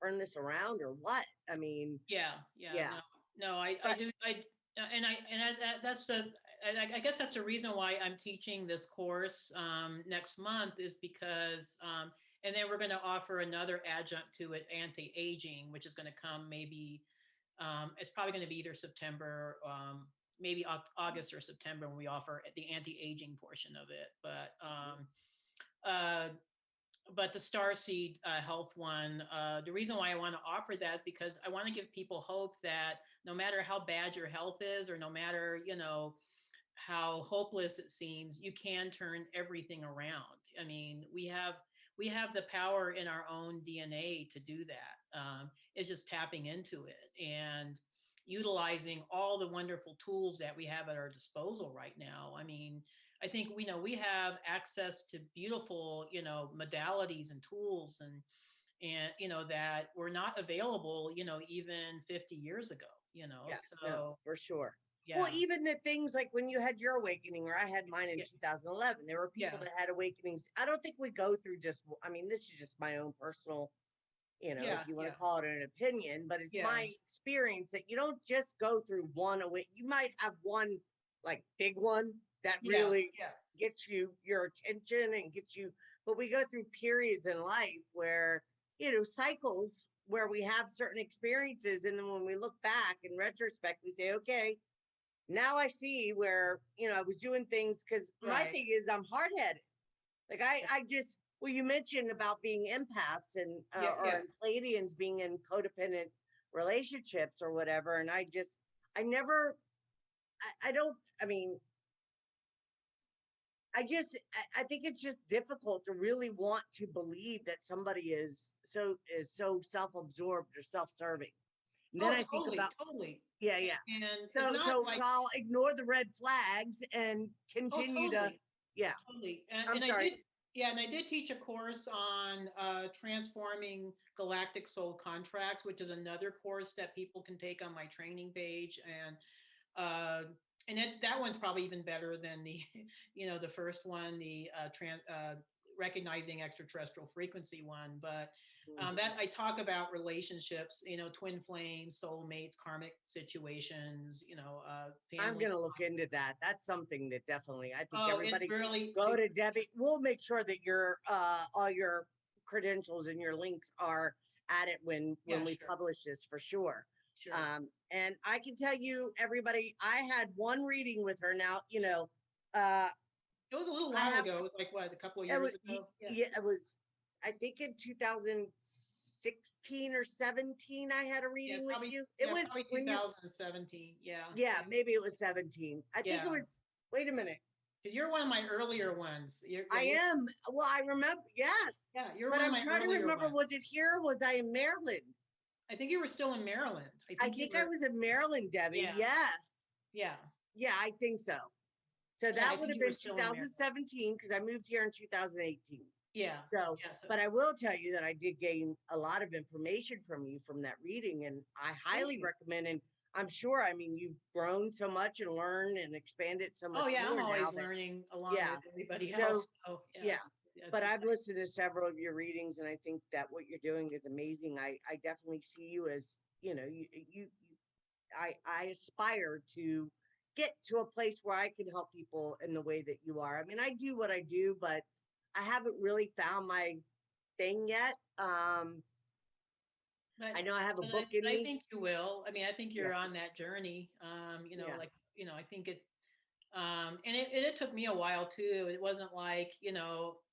turn this around or what? I mean, yeah. yeah, No, I but do. That's I guess that's the reason why I'm teaching this course next month, is because and then we're going to offer another adjunct to it, anti-aging, which is going to come maybe it's probably going to be either September, maybe August or September, when we offer the anti-aging portion of it. Uh, but the starseed health one, the reason why I want to offer that is because I want to give people hope that no matter how bad your health is, or no matter how hopeless it seems, you can turn everything around. I mean, we have the power in our own DNA to do that. It's just tapping into it and utilizing all the wonderful tools that we have at our disposal right now. I mean, I think we have access to beautiful, modalities and tools, and that were not available, even 50 years ago. yeah, no, So for sure. Well, yeah, even the things like when you had your awakening, or I had mine in yeah, 2011, there were people yeah, that had awakenings. I don't think we go through just, I mean, this is just my own personal, if yeah, you want yeah, to call it an opinion, but it's yeah, my experience that you don't just go through one away. You might have one like big one that yeah, really yeah. gets your attention and gets you, but we go through periods in life where, cycles where we have certain experiences. And then when we look back in retrospect, we say, okay, now I see where, I was doing things, because my Right. thing is I'm hard headed. Like I just, well, you mentioned about being empaths and Yeah, or yeah. Palladians being in codependent relationships or whatever. And I never, I don't, I mean, I think it's just difficult to really want to believe that somebody is so self-absorbed or self-serving. And then Oh, I think totally, about, totally. yeah. And it's So, not so, like, so I'll ignore the red flags and oh, continue to, totally, yeah. totally. I'm And I sorry. did, yeah, and I did teach a course on transforming galactic soul contracts, which is another course that people can take on my training page. And and that one's probably even better than the, the first one, the recognizing extraterrestrial frequency one. But that I talk about relationships, twin flames, soulmates, karmic situations, I'm family. going to look into that. That's something that definitely, I think Oh, it's everybody really go to Debbie. We'll make sure that your all your credentials and your links are at it when we sure. publish this for sure. Sure. And I can tell you, everybody, I had one reading with her. Now, it was a little while ago. It was like what, a couple of years ago? Yeah, it was. I think in 2016 or 17, I had a reading with you. It was probably 2017. Yeah. Yeah, maybe it was 17. I think it was. Wait a minute. Because you're one of my earlier ones. I am. Well, I remember. Yes. Yeah, you're but one I'm of my trying to remember. ones. Was it here? Or was I in Maryland? I think you were still in Maryland. I think I was in Maryland, Debbie. Yeah. Yes. Yeah. Yeah, I think so. So that would have been 2017 because I moved here in 2018. Yeah. So, but I will tell you that I did gain a lot of information from you from that reading, and I highly recommend. And I'm sure, I mean, you've grown so much and learned and expanded so much. Oh yeah, more I'm always now learning along with everybody so, else. So, yeah. But I've listened to several of your readings, and I think that what you're doing is amazing. I definitely see you as, I aspire to get to a place where I can help people in the way that you are. I mean, I do what I do, but I haven't really found my thing yet. I know I have a book in me. I think you will. I mean, I think you're on that journey. I think it, and it took me a while too. It wasn't like,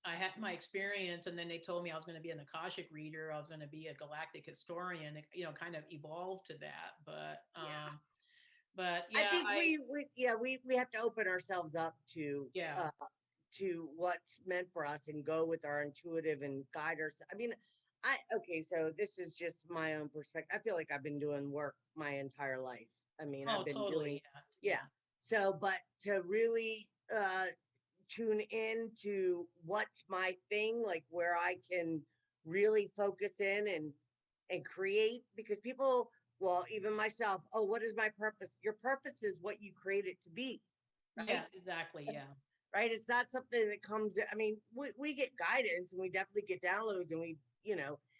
I had my experience and then they told me I was going to be an Akashic reader. I was going to be a galactic historian. It, kind of evolved to that. But I think we have to open ourselves up to to what's meant for us and go with our intuitive and guide ourselves. I mean, so this is just my own perspective. I feel like I've been doing work my entire life. I mean, I've been doing, So, but to really tune in to what's my thing, like where I can really focus in and create, because people, well, even myself, oh, what is my purpose? Your purpose is what you create it to be. Right? Yeah, exactly. Yeah. Right. It's not something that comes, I mean, we get guidance and we definitely get downloads and we,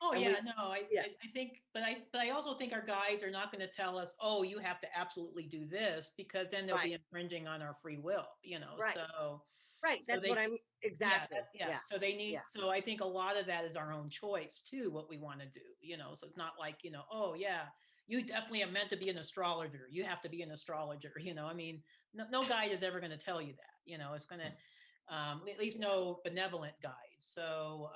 Oh yeah, I think, but I also think our guides are not going to tell us, oh, you have to absolutely do this, because then they'll be infringing on our free will, Right. So that's what I'm exactly. So they need, so I think a lot of that is our own choice too, what we want to do, so it's not like, oh yeah, you definitely are meant to be an astrologer. You have to be an astrologer, I mean, no guide is ever going to tell you that, it's going to, at least no benevolent guide. So,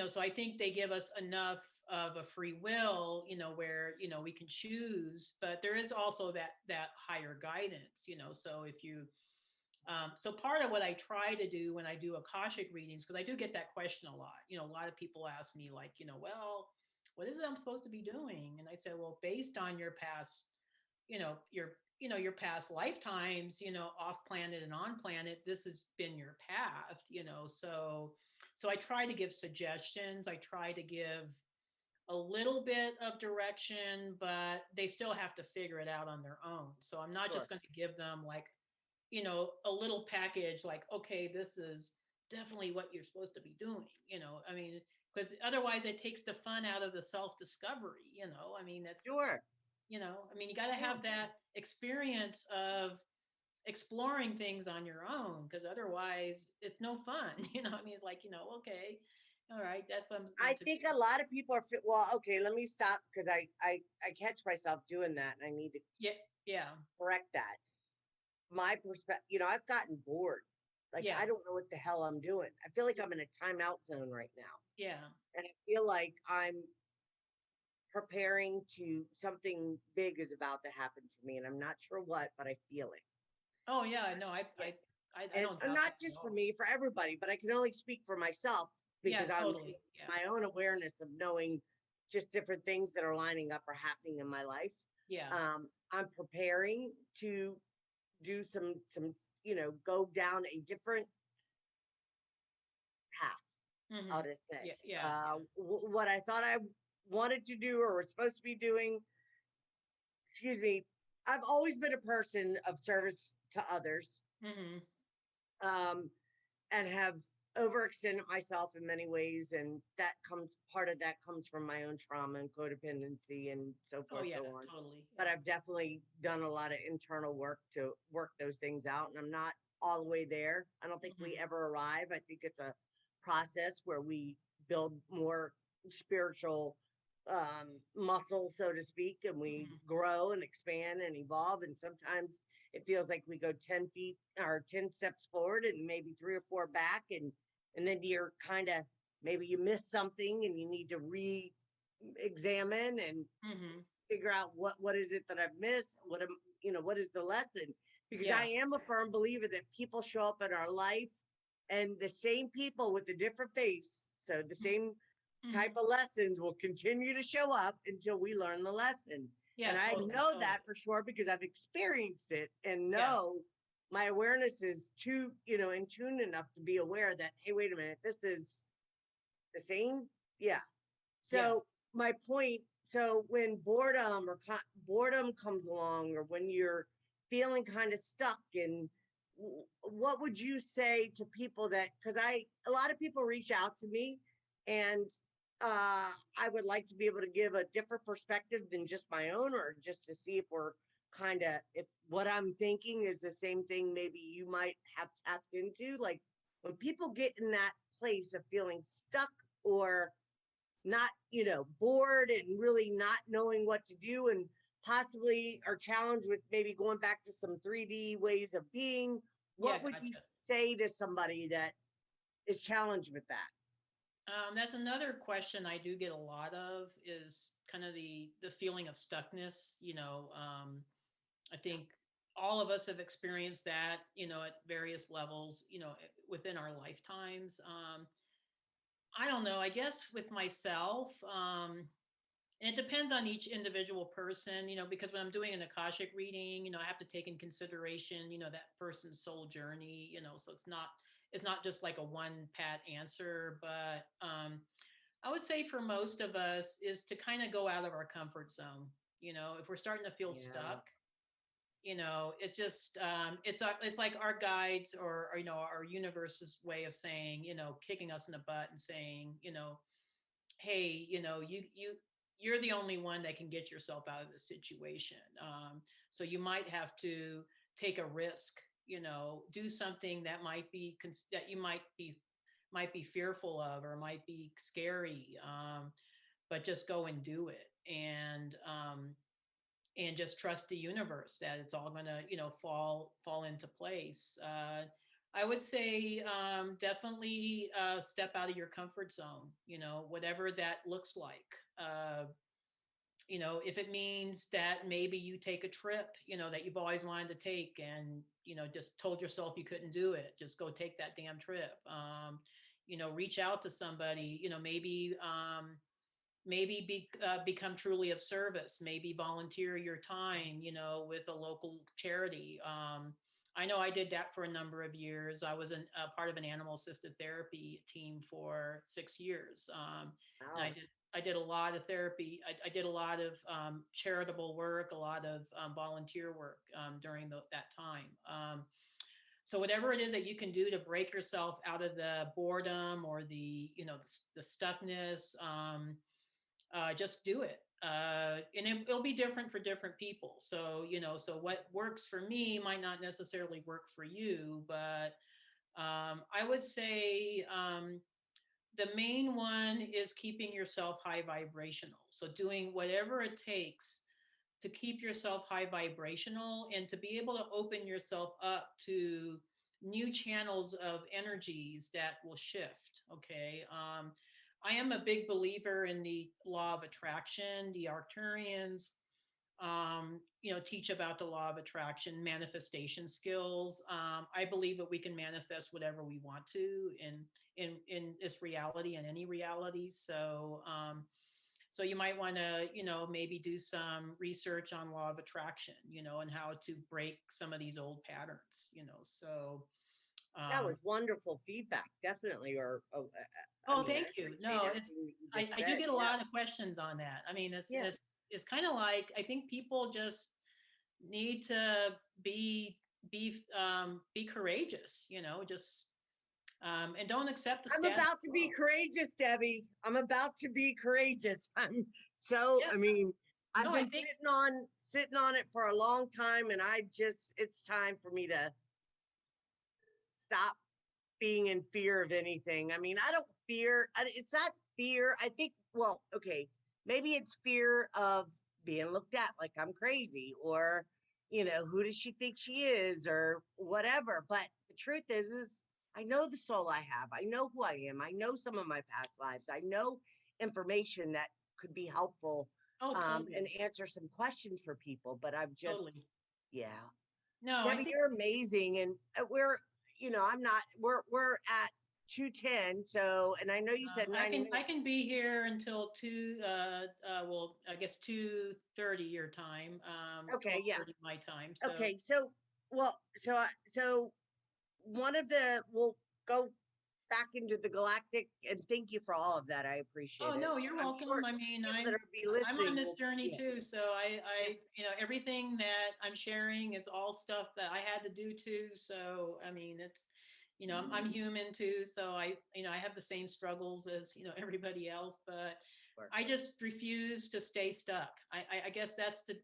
so I think they give us enough of a free will, where, we can choose, but there is also that higher guidance, so if you, so part of what I try to do when I do Akashic readings, because I do get that question a lot, a lot of people ask me like, well, what is it I'm supposed to be doing? And I said, well, based on your past, your past lifetimes, off planet and on planet, this has been your path, so I try to give suggestions. I try to give a little bit of direction, but they still have to figure it out on their own. So I'm not just going to give them like, a little package like, okay, this is definitely what you're supposed to be doing, I mean, because otherwise it takes the fun out of the self-discovery, I mean, that's I mean, you got to have that experience of exploring things on your own, because otherwise it's no fun. I mean, it's like, okay, all right, that's what I think a lot of people are okay, let me stop, because I catch myself doing that and I need to correct that. My perspective, I've gotten bored. Like, I don't know what the hell I'm doing. I feel like I'm in a timeout zone right now. And I feel like I'm preparing to, something big is about to happen for me, and I'm not sure what, but I feel it. Oh yeah, no, I don't. And not just for me, for everybody, but I can only speak for myself, because I'm my own awareness of knowing just different things that are lining up or happening in my life. I'm preparing to do some go down a different path. How to say? What I thought I wanted to do or was supposed to be doing, excuse me, I've always been a person of service to others, Mm-hmm. um, and have overextended myself in many ways, and part of that comes from my own trauma and codependency and so Oh forth, yeah, so on. totally. But Yeah. I've definitely done a lot of internal work to work those things out, and I'm not all the way there. I don't think we Mm-hmm. ever arrive. I think it's a process where we build more spiritual muscle, so to speak, and we Mm-hmm. grow and expand and evolve. And sometimes it feels like we go 10 feet or 10 steps forward and maybe 3 or 4 back. And then you're kind of, maybe you miss something and you need to re-examine and Mm-hmm. figure out what is it that I've missed? What is the lesson? Because I Yeah. am a firm believer that people show up in our life, and the same people with a different face. So the same type Mm-hmm. of lessons will continue to show up until we learn the lesson. Yeah, And I totally, know totally. that for sure because I've experienced it and Yeah. know my awareness is in tune enough to be aware that, hey, wait a minute, this is the same. Yeah. Yeah. So my point, so when boredom comes along, or when you're feeling kind of stuck, and what would you say to people that, because a lot of people reach out to me, and I would like to be able to give a different perspective than just my own, or just to see if we're if what I'm thinking is the same thing maybe you might have tapped into. Like, when people get in that place of feeling stuck, or not, bored, and really not knowing what to do, and possibly are challenged with maybe going back to some 3D ways of being, Yeah, what would you gotcha. say to somebody that is challenged with that? That's another question I do get a lot of, is kind of the feeling of stuckness. I think all of us have experienced that, at various levels, within our lifetimes. I don't know. I guess with myself, and it depends on each individual person, because when I'm doing an Akashic reading, I have to take in consideration, that person's soul journey, so it's not just like a one pat answer. But I would say for most of us is to kind of go out of our comfort zone. If we're starting to feel Yeah. stuck, it's just it's like our guides, or our universe's way of saying, kicking us in the butt and saying, hey, you're the only one that can get yourself out of this situation. So you might have to take a risk, do something that that you might be fearful of, or might be scary, but just go and do it. And just trust the universe that it's all going to fall into place. I would say, definitely, step out of your comfort zone, whatever that looks like. If it means that maybe you take a trip, that you've always wanted to take, and just told yourself you couldn't do it, just go take that damn trip. Reach out to somebody, maybe become truly of service, maybe volunteer your time, with a local charity. I know I did that for a number of years. I was a part of an animal assisted therapy team for 6 years. And Wow. I did a lot of therapy. I did a lot of charitable work, a lot of volunteer work during that time. So whatever it is that you can do to break yourself out of the boredom, or the stuckness, just do it. And it'll be different for different people. So, so what works for me might not necessarily work for you. But I would say, the main one is keeping yourself high vibrational. So doing whatever it takes to keep yourself high vibrational, and to be able to open yourself up to new channels of energies that will shift. Okay. I am a big believer in the law of attraction. The Arcturians, teach about the law of attraction, manifestation skills. I believe that we can manifest whatever we want to in this reality and any reality. So you might want to, maybe do some research on law of attraction, and how to break some of these old patterns. So That um, was wonderful feedback, definitely. I oh, mean, I thank you. appreciate No, everything that you I, just I do said. get a lot of Yes. questions on that. I mean, Yeah. it's kind of like, I think people just need to be courageous, just and don't accept the I'm status about to be quo. courageous, Debbie. I'm about to be courageous. Yeah, I mean, I've no, I been think sitting on it for a long time, and it's time for me to stop being in fear of anything. I mean, I don't fear, it's not fear. I think, well, okay, maybe it's fear of being looked at like I'm crazy, or, who does she think she is, or whatever. But the truth is I know the soul I have. I know who I am. I know some of my past lives. I know information that could be helpful, oh, and totally, answer some questions for people. But I've just, totally. yeah. No, I Debbie, think you're amazing, and I'm not. We're at 2:10. So, and I know you said I 90 can I minutes. can be here until well, I guess 2:30 your time, Okay, yeah. 12:30 my time. So Okay, so so one of the we'll go back into the galactic, and thank you for all of that. I appreciate oh it. no, you're I'm sure welcome. I mean, people that are be I'm on listening this will. journey Yeah, too. So yeah. everything that I'm sharing is all stuff that I had to do too. So I mean, it's I'm human too. So I have the same struggles as everybody else, but Work. I just refuse to stay stuck. I guess that's the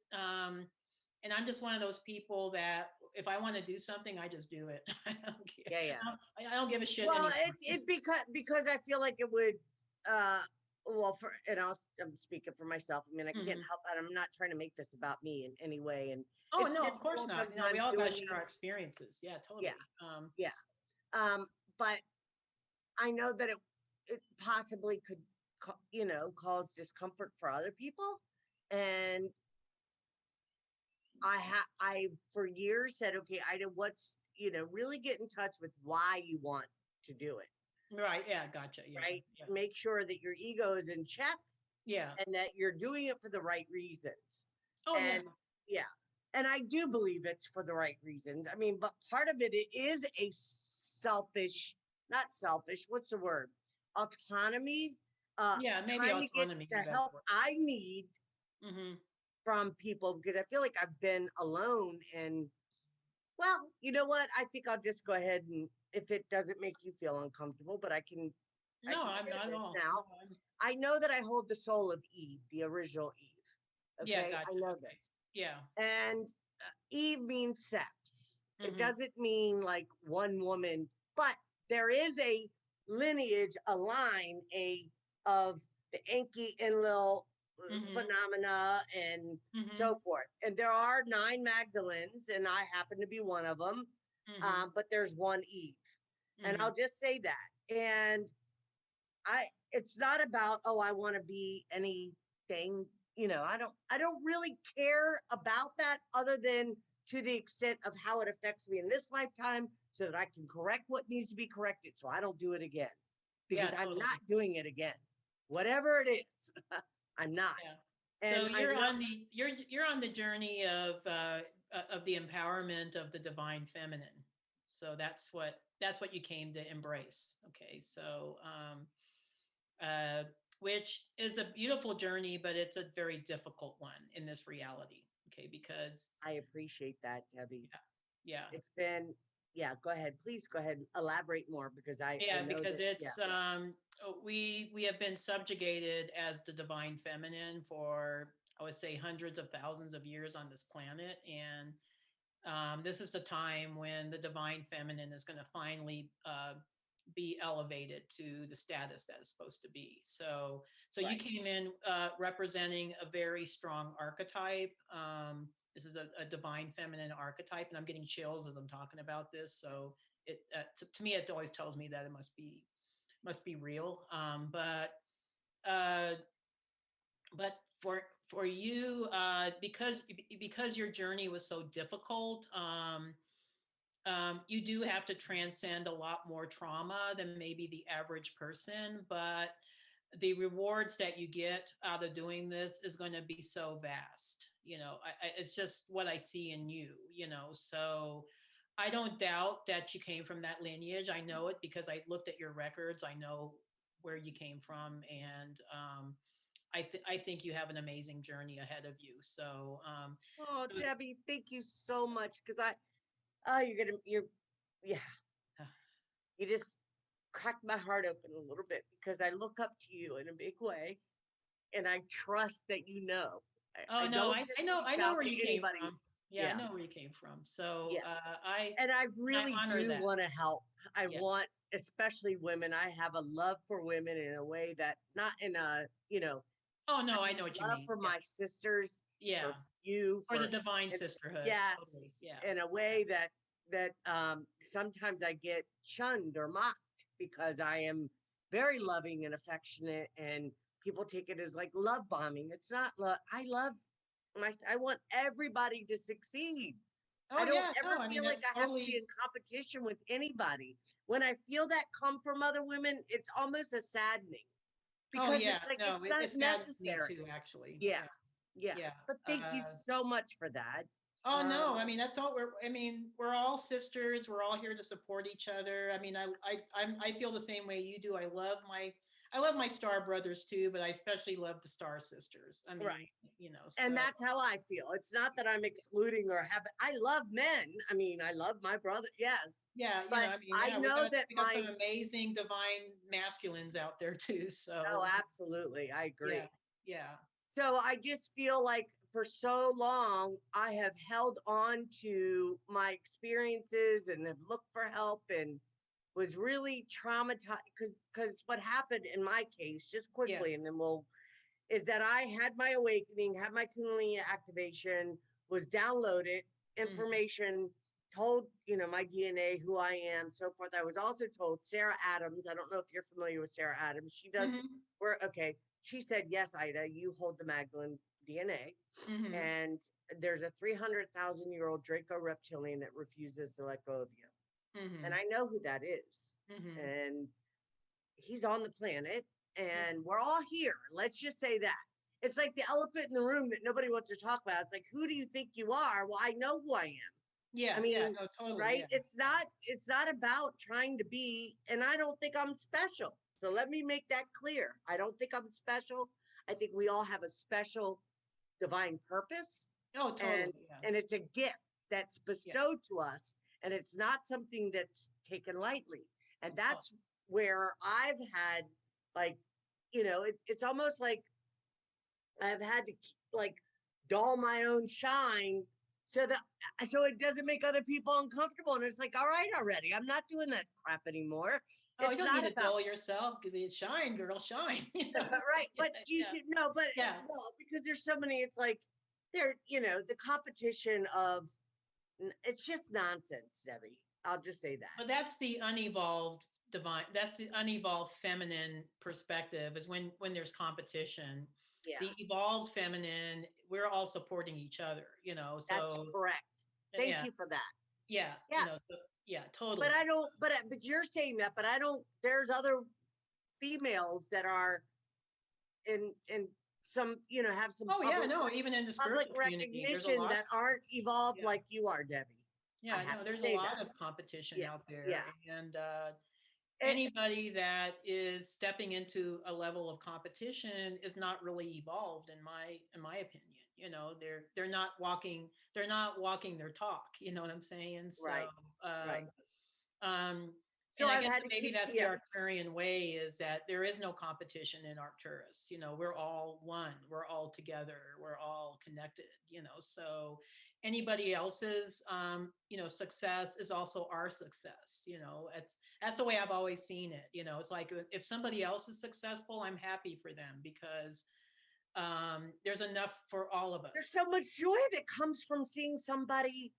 and I'm just one of those people that if I want to do something, I just do it. I don't care. Yeah, yeah. I don't give a shit Well, anymore. it because I feel like it would, uh, well, I'm speaking for myself. I mean, I can't Mhm. help it. I'm not trying to make this about me in any way, and Oh it's no, of course difficult not. We sometimes all got to doing share our these. experiences. Yeah, Yeah, totally. yeah. But I know that it possibly could, cause discomfort for other people, and I for years said, okay, Ida, what's really get in touch with why you want to do it, Right. Yeah. Gotcha. Yeah. right? Yeah. Make sure that your ego is in check, Yeah. and that you're doing it for the right reasons. Oh yeah. And yeah, and I do believe it's for the right reasons. I mean, but part of it is a selfish, not selfish, what's the word? Autonomy, Yeah. Maybe trying to get autonomy is a the better help word. I need Mm-hmm. from people, because I feel like I've been alone. And well, you know what? I think I'll just go ahead, and if it doesn't make you feel uncomfortable, but I No, can I'm share not at this all. No, now. I know that I hold the soul of Eve, the original Eve. yeah. Okay, I Gotcha. know Okay. this. Yeah. And Eve means sex. It Mm-hmm. doesn't mean like one woman, but there is a lineage, a line, of the Enki Enlil Mm-hmm. phenomena and Mm-hmm. so forth. And there are 9 Magdalens, and I happen to be one of them. Mm-hmm. But there's one Eve, and Mm-hmm. I'll just say that. And it's not about, oh, I want to be anything. I don't really care about that, other than to the extent of how it affects me in this lifetime, so that I can correct what needs to be corrected, so I don't do it again, because Yeah. I'm not Totally. doing it again, whatever it is. I'm not. Yeah. So And I you're know. on the you're on the journey of the empowerment of the divine feminine. So that's what you came to embrace. Okay. So uh, which is a beautiful journey, but it's a very difficult one in this reality. Okay, because I appreciate that, Debbie. yeah, yeah, It's been, yeah, go ahead, please go ahead, elaborate more, because I yeah, know because that. Yeah, it's we have been subjugated as the divine feminine for, I would say, hundreds of thousands of years on this planet, and this is the time when the divine feminine is going to finally be elevated to the status that it's supposed to be. So you right. came in representing a very strong archetype. This is a divine feminine archetype, and I'm getting chills as I'm talking about this. So to me, it always tells me that it must be real. Uh, but for you, because your journey was so difficult, you do have to transcend a lot more trauma than maybe the average person, but the rewards that you get out of doing this is going to be so vast. It's just what I see in you. So I don't doubt that you came from that lineage. I know it because I looked at your records. I know where you came from, and I think you have an amazing journey ahead of you. So, Oh, so Debbie, thank you so much. Because yeah, you just cracked my heart open a little bit because I look up to you in a big way, and I trust that you know. oh I no, don't just I reach know out where to you came anybody. from. Yeah, I Yeah, know where you came from. So, yeah. And I I really honor do that. want to help. I Yeah. want, especially women, I have a love for women in a way that not in a, Oh I no, I have know what you love mean. for Yeah. my sisters, Yeah. for you, Or the divine and sisterhood. Totally. yes, Yeah. in a way that sometimes I get shunned or mocked because I am very loving and affectionate, and people take it as like love bombing. It's not love. I love I want everybody to succeed. Oh I don't yeah. No, ever I mean feel like that's I have to be totally. in competition with anybody. When I feel that come from other women, it's almost a saddening Oh because yeah. it's like No, it's not it saddens me necessary. too, actually. Yeah, Yeah. yeah. Yeah. But thank you so much for that. Oh no, I Um, mean that's all I mean, we're all sisters. We're all here to support each other. I mean, I feel the same way you do. I love my star brothers too, but I especially love the star sisters. I mean, right. so And that's how I feel. It's not that I'm excluding or have. I love men. I mean, I love my brother. Yes, yeah, but I mean, I yeah, know that we got my. some amazing divine masculines out there too. Oh, So absolutely, I yeah, agree. yeah. So I just feel like for so long I have held on to my experiences and have looked for help and was really traumatized because what happened in my case, just Yeah. quickly, and then we'll is that I had my awakening, had my Kundalini activation, was downloaded Hmm. information, told, my DNA, who I am, so forth. I was also told Sarah Adams. I don't know if you're familiar with Sarah Adams. She does, Hmm. we're okay. She said, yes, Ida, you hold the Magdalene DNA. Hmm. And there's a 300,000-year-old Draco reptilian that refuses to let go of you. And Hmm. I know who that is. Hmm. And he's on the planet and Hmm. we're all here. Let's just say that. It's like the elephant in the room that nobody wants to talk about. It's like, who do you think you are? Well, I know who I am. I Yeah, yeah, mean, no, totally, right? yeah, It's not about trying to be, and I don't think I'm special. So let me make that clear. I don't think I'm special. I think we all have a special divine purpose, yeah. Oh, and totally, yeah, and it's a gift that's yeah. bestowed to us, and it's not something that's taken lightly. And Oh, that's where I've had, like, it's almost like I've had to like dull my own shine so it doesn't make other people uncomfortable. And it's like, all right, already, I'm not doing that crap anymore. oh, you It's don't need not to about dull yourself. Give it shine, girl, shine. right, Yeah, but you yeah, should know. But yeah. well, because there's so many, it's like the competition of it's just nonsense, Debbie. I'll just say that. But that's the unevolved divine. That's the unevolved feminine perspective. Is when there's competition. Yeah, The evolved feminine, we're all supporting each other. that's So correct. Thank yeah, you for that. yeah. Yes, So, yeah, but totally. I don't. But you're saying that. But I don't. There's other females that are in some have some Oh yeah, no, even in the public spiritual community, there's a recognition lot. that aren't evolved Yeah. like you are, Debbie. I Yeah, have no, to there's a say lot that. of competition Yeah, out yeah. there, and And, anybody that is stepping into a level of competition is not really evolved, in my opinion. They're not walking their talk. You know what I'm saying? So, right, right. So and I I've guess had that to maybe keep that's the yeah, Arcturian way, is that there is no competition in Arcturus. We're all one. We're all together. We're all connected. So anybody else's, success is also our success. That's the way I've always seen it. It's like if somebody else is successful, I'm happy for them because there's enough for all of there's us. so much joy that comes from seeing somebody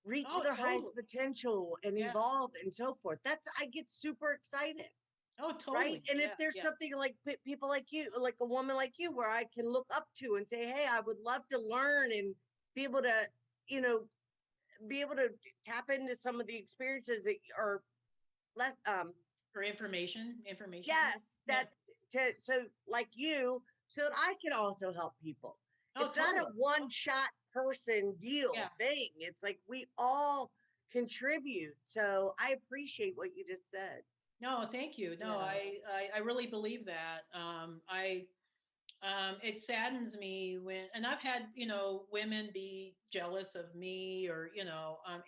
reach Oh, their highest totally. potential and Yeah. evolve and so forth. I get super excited. Oh, Right. totally. And if Yeah. there's Yeah. something like people like you, like a woman like you, where I can look up to and say, hey, I would love to learn and be able to, you know, be able to tap into some of the experiences that are less, For information. yes, Yeah. so like you, so that I can also help people. Oh, It's not a totally. one shot person Yeah. deal thing. It's like we all contribute. So I appreciate what you just said. No, thank you. No, Yeah. I really believe that. It saddens me when, and I've had, women be jealous of me, or, in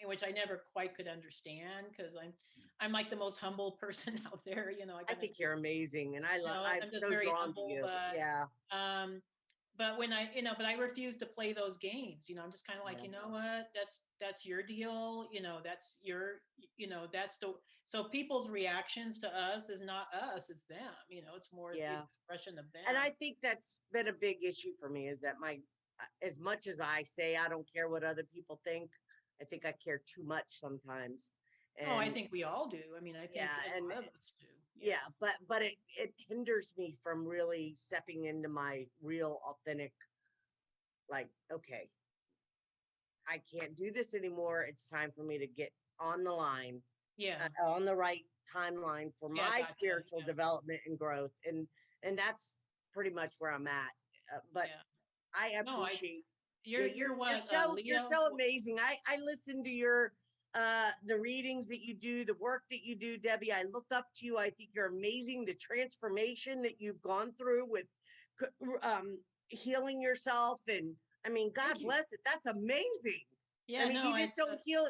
which I never quite could understand, because I'm like the most humble person out there. I I kind of, think you're amazing, and I'm I'm just so very drawn to humble, you. Yeah, um, but when but I refuse to play those games. I'm just kind of like, yeah, you know what? That's your deal. That's your, that's the, so people's reactions to us is not us, it's them. It's more the yeah. expression of And them. I think that's been a big issue for me is that as much as I say I don't care what other people think, I think I care too much sometimes. Oh, I And think we all do. I mean, I think yeah, a and lot of us do. Yeah. yeah, but it hinders me from really stepping into my real authentic, like, okay, I can't do this anymore. It's time for me to get on the line, Yeah. on the right timeline for Yeah. my Gotcha. spiritual Yeah. development and growth. And that's pretty much where I'm at. But Yeah. I No, appreciate you're you're what, you're Leo? so amazing. I listen to your the readings that you do, the work that you do, Debbie. I look up to you. I think you're amazing. The transformation that you've gone through with healing yourself, and I mean, God Thank you. bless it. That's amazing. I Yeah. mean, No, you just don't heal.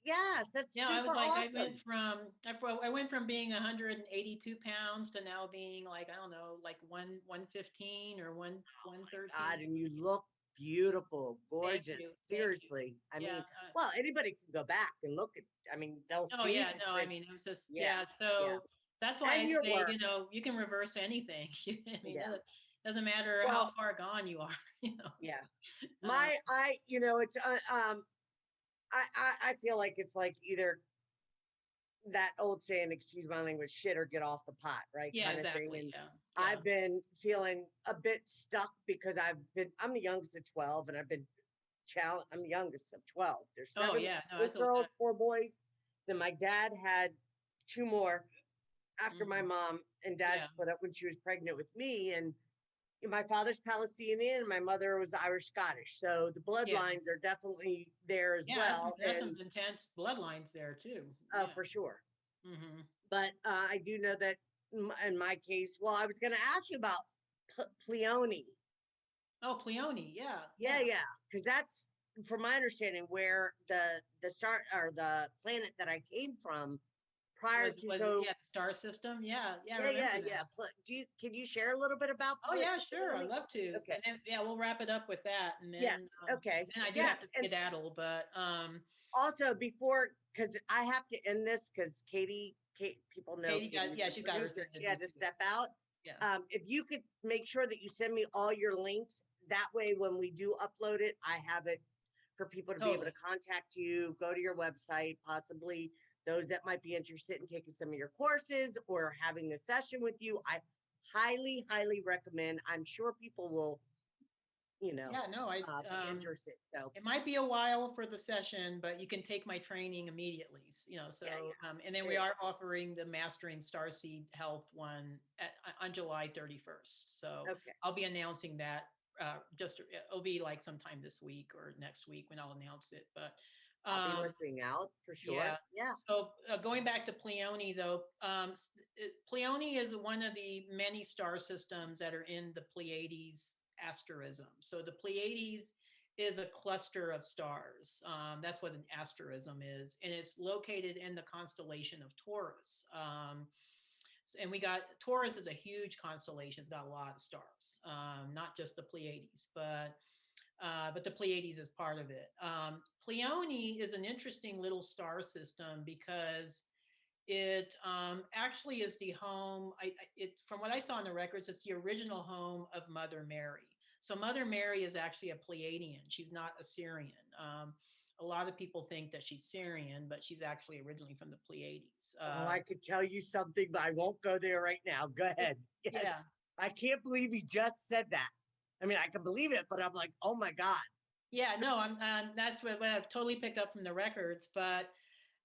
Yes, that's I was super like, awesome. I went from being 182 pounds to now being like, I don't know, like 115 or 113. God, and you look beautiful, Thank gorgeous. you. Thank you. Seriously. I Yeah. mean, well, anybody can go back and look at, I mean, they'll Oh see yeah. the No, I mean, it was just, yeah, yeah. yeah. So that's why I And your say, work. you can reverse anything. I mean, Yeah. it doesn't matter how Well, far gone you are. yeah. Uh, It's I feel like it's like either that old saying, excuse my language, shit or get off the pot, right? yeah, Kind of thing. exactly. And Yeah. Yeah. I've been feeling a bit stuck because I'm the youngest of 12, and I've been I'm the youngest of 12. There's Oh seven yeah. No, eight that's a, girls, 4 boys. Then my dad had two more after my mhm. mom, and dad Yeah. split up when she was pregnant with me. And my father's Palestinian, and my mother was Irish Scottish. So the Yeah. bloodlines are definitely there as Yeah, well. that's some And intense bloodlines there too. Yeah. for sure. Hmm. But I do know that in my case, well, I was going to ask you about Pleione. Oh, Cleone. Yeah. Yeah, Yeah. yeah, because that's, from my understanding, where the star or the planet that I came from prior to. Was So yeah, the star system. Yeah. Yeah. I yeah, yeah, remember yeah. that. Can you share a little bit about Oh yeah, sure. I'd Pleione? love to. Okay. And then yeah, we'll wrap it up with that. Yes. Okay. And I do Yes. have to And skedaddle, but also before, because I have to end this, because Kate, people know Katie got, Katie, yeah, the she's got her thing producer, to she do had to too. step out. Yeah. If you could make sure that you send me all your links, that way when we do upload it, I have it for people to be able to Totally. contact you, go to your website, possibly those that might be interested in taking some of your courses or having a session with you. I highly, highly recommend. I'm sure people will, Yeah, no, be interested. So it might be a while for the session, but you can take my training immediately. So yeah, yeah, and then we great. are offering the Mastering Starseed Health one on July 31st. So Okay. I'll be announcing that. It'll be like sometime this week or next week when I'll announce it. But I'll be listening out for sure. yeah. Yeah. So going back to Pleione, though, Pleione is one of the many star systems that are in the Pleiades asterism. So the Pleiades is a cluster of stars. That's what an asterism is, and it's located in the constellation of Taurus. And we got Taurus is a huge constellation. It's got a lot of stars, not just the Pleiades, but the Pleiades is part of it. Pleione is an interesting little star system because it actually is the home. From what I saw in the records, it's the original home of Mother Mary. So Mother Mary is actually a Pleiadian. She's not a Syrian. A lot of people think that she's Syrian, but she's actually originally from the Pleiades. Oh, I could tell you something, but I won't go there right now. Go ahead. Yes. Yeah. I can't believe you just said that. I mean, I can believe it, but I'm like, oh my God. Yeah, no, that's what I've totally picked up from the records. But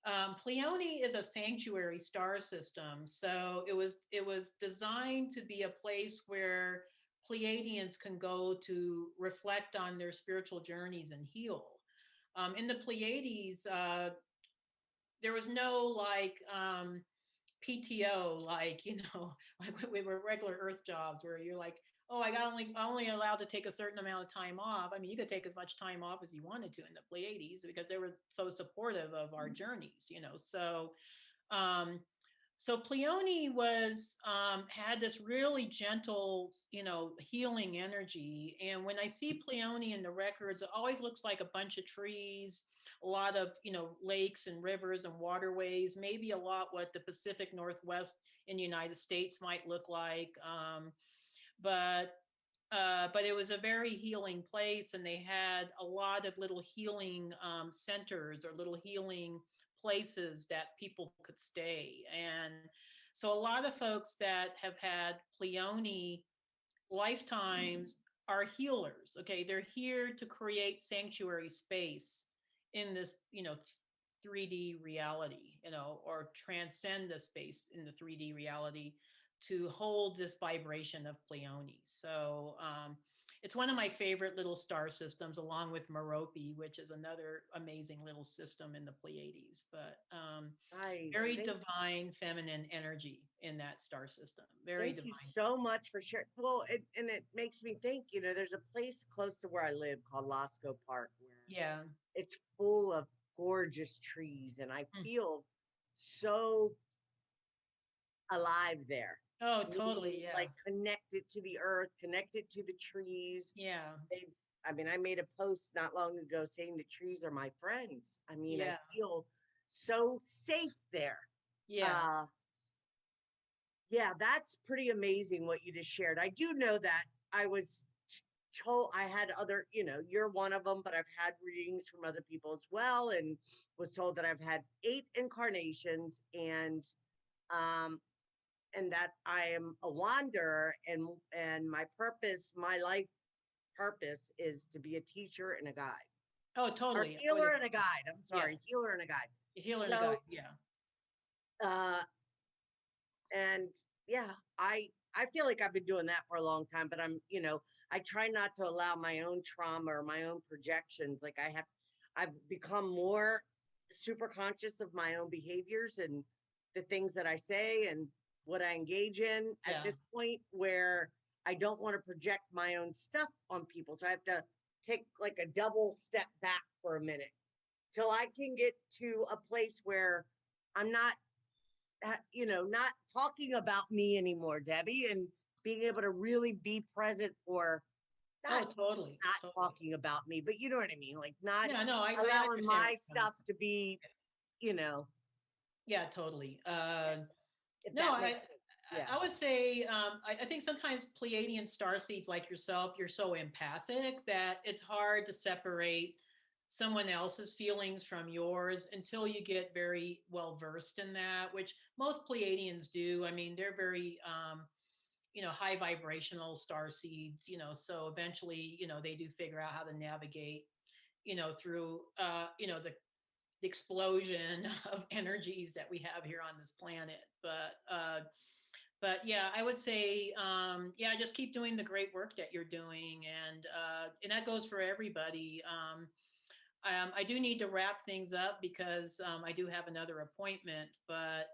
Pleione is a sanctuary star system, so it was designed to be a place where Pleiadians can go to reflect on their spiritual journeys and heal. In the Pleiades, there was no like PTO, like like we were regular Earth jobs where you're like, oh, I only allowed to take a certain amount of time off. I mean, you could take as much time off as you wanted to in the Pleiades because they were so supportive of our journeys, um, so Pleione was had this really gentle, healing energy. And when I see Pleione in the records, it always looks like a bunch of trees, a lot of lakes and rivers and waterways, maybe a lot what the Pacific Northwest in the United States might look like. But but it was a very healing place, and they had a lot of little healing centers or little healing places that people could stay. And so a lot of folks that have had Pleione lifetimes are healers. Okay, they're here to create sanctuary space in this 3D reality, or transcend the space in the 3D reality to hold this vibration of Pleione. So it's one of my favorite little star systems, along with Merope, which is another amazing little system in the Pleiades. But Nice. very divine feminine energy in that star system. Very Thank you divine. so much for sharing. Well, and it makes me think, there's a place close to where I live called Lasco Park where Yeah. it's full of gorgeous trees, and I Mm. feel so alive there. Oh, Meaning, totally. Yeah. like, connected to the earth, connected to the trees. Yeah. They've, I mean, I made a post not long ago saying the trees are my friends. I mean, I Yeah. feel so safe there. Yeah. Uh, yeah, that's pretty amazing what you just shared. I do know that I was told I had other, you're one of them, but I've had readings from other people as well, and was told that I've had 8 incarnations, um and that I am a wanderer, and my purpose, my life purpose is to be a teacher and a guide. Oh, Or totally. I would healer and a agree. guide. I'm Yeah. sorry, healer and a guide. A healer and a guide. So Yeah. uh and yeah, I feel like I've been doing that for a long time, but I try not to allow my own trauma or my own projections. Like, I've become more super conscious of my own behaviors and the things that I say and what I engage in at Yeah. this point, where I don't want to project my own stuff on people. So I have to take like a double step back for a minute till I can get to a place where I'm not not talking about me anymore, Debbie, and being able to really be present for not Oh, totally. not Totally. talking about me, but you know what I mean, like, not Yeah, no, I allowing understand where my you're coming stuff from. to be, you know, Yeah, totally. if No, that makes sense. Yeah. I would say I think sometimes Pleiadian starseeds like yourself, you're so empathic that it's hard to separate someone else's feelings from yours until you get very well versed in that, which most Pleiadians do. I mean, they're very high vibrational star seeds, so eventually, they do figure out how to navigate, through the explosion of energies that we have here on this planet. But yeah, I would say, yeah, just keep doing the great work that you're doing, and that goes for everybody. I do need to wrap things up because I do have another appointment, but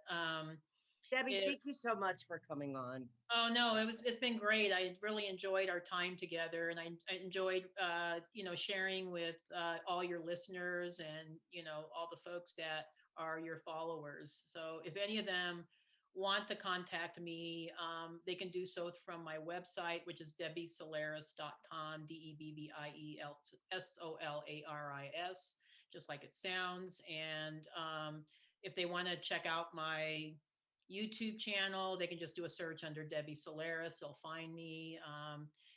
Debbie, it, thank you so much for coming on. oh no, it's been great. I really enjoyed our time together, and I enjoyed sharing with all your listeners and all the folks that are your followers. So if any of them want to contact me, they can do so from my website, which is debbiesolaris.com, DEBBIESOLARIS, just like it sounds. And if they want to check out my YouTube channel, they can just do a search under Debbie Solaris. They'll find me.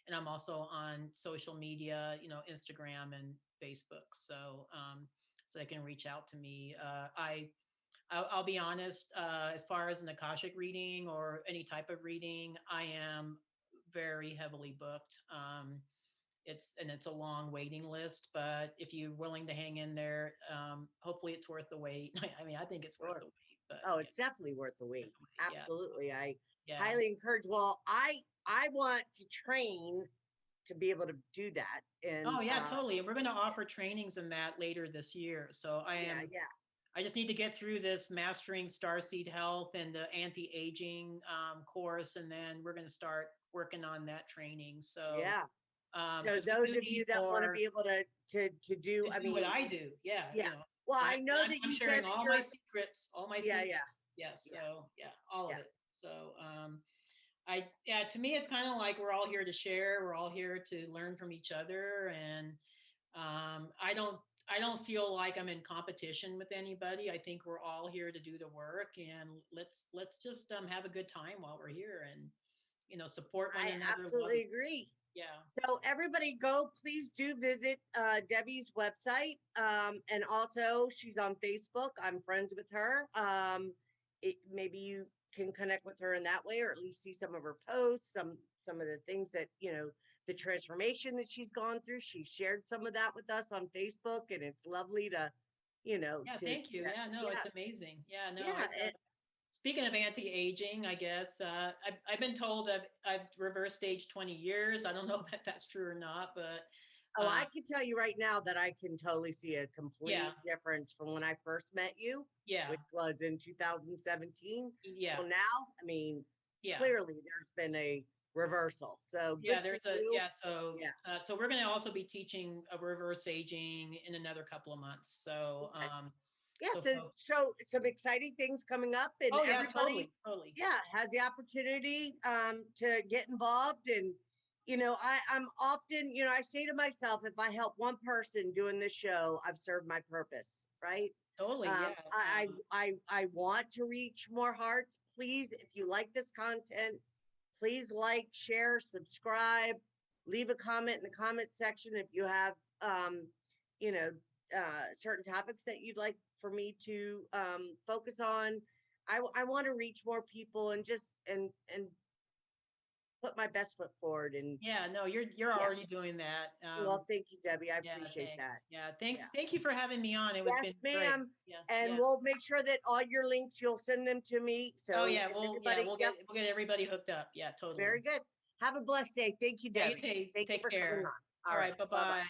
And I'm also on social media, Instagram and Facebook. So they can reach out to me. I'll be honest, as far as an Akashic reading or any type of reading, I am very heavily booked. It's a long waiting list, but if you're willing to hang in there, hopefully it's worth the wait. I mean, I think it's worth Sure. the wait, but Oh, yeah, it's definitely worth the wait. yeah, Absolutely. I yeah. highly encourage. Well, I want to train to be able to do that. And Oh yeah, totally. And we're going to offer trainings in that later this year. So yeah, yeah. I just need to get through this mastering starseed health and the anti-aging course, and then we're going to start working on that training. So, Yeah. So 'cause we those do of you need that want to more be able to do, to I do what mean, I do. Yeah, yeah. you know, Well, I, I know that I'm you said sharing that all my you're, secrets, all my yeah, yeah, secrets. Yes. yeah, So yeah, all of yeah. it. So, yeah, to me, it's kind of like we're all here to share. We're all here to learn from each other, and I don't, I don't feel like I'm in competition with anybody. I think we're all here to do the work, and let's just have a good time while we're here, and support one I another. Love absolutely each. agree. Yeah. So everybody go, please do visit Debbie's website. And also she's on Facebook. I'm friends with her. Maybe you can connect with her in that way, or at least see some of her posts, some of the things that, the transformation that she's gone through. She shared some of that with us on Facebook, and it's lovely to, Yeah, thank you. Yeah, no, it's yes. amazing. Yeah, no, Yeah. speaking of anti-aging, I guess I've been told I've reversed age 20 years. I don't know if that's true or not, but Oh, uh, I can tell you right now that I can totally see a yeah, complete difference from when I first met you, yeah, which was in 2017, yeah, till now. I mean, yeah, clearly there's been a reversal. So yeah. good for There's a you. yeah. So Yeah. so we're going to also be teaching a reverse aging in another couple of months. So Okay. Yeah. so So some exciting things coming up, and oh yeah, everybody, totally, totally. yeah, has the opportunity to get involved. And I'm often, I say to myself, if I help one person doing this show, I've served my purpose, right? Totally, yeah. I want to reach more hearts. Please, if you like this content, please like, share, subscribe, leave a comment in the comment section if you have, you know, certain topics that you'd like for me to focus on. I want to reach more people, and just and put my best foot forward. And Yeah, no, you're yeah, already doing that. well, thank you, Debbie. I Yeah, appreciate that. thanks. Yeah, Yeah. thanks. Thank you for having me on. It was been Yes, great. ma'am. Yeah, And yeah. we'll make sure that all your links, you'll send them to me. Oh So yeah, if yeah, everybody, yep, we'll get everybody hooked up. Yeah, totally. very good. Have a blessed day. Thank you, Yeah, you Debbie. Thank you take for coming care. on. All All right. right, bye Bye bye. bye.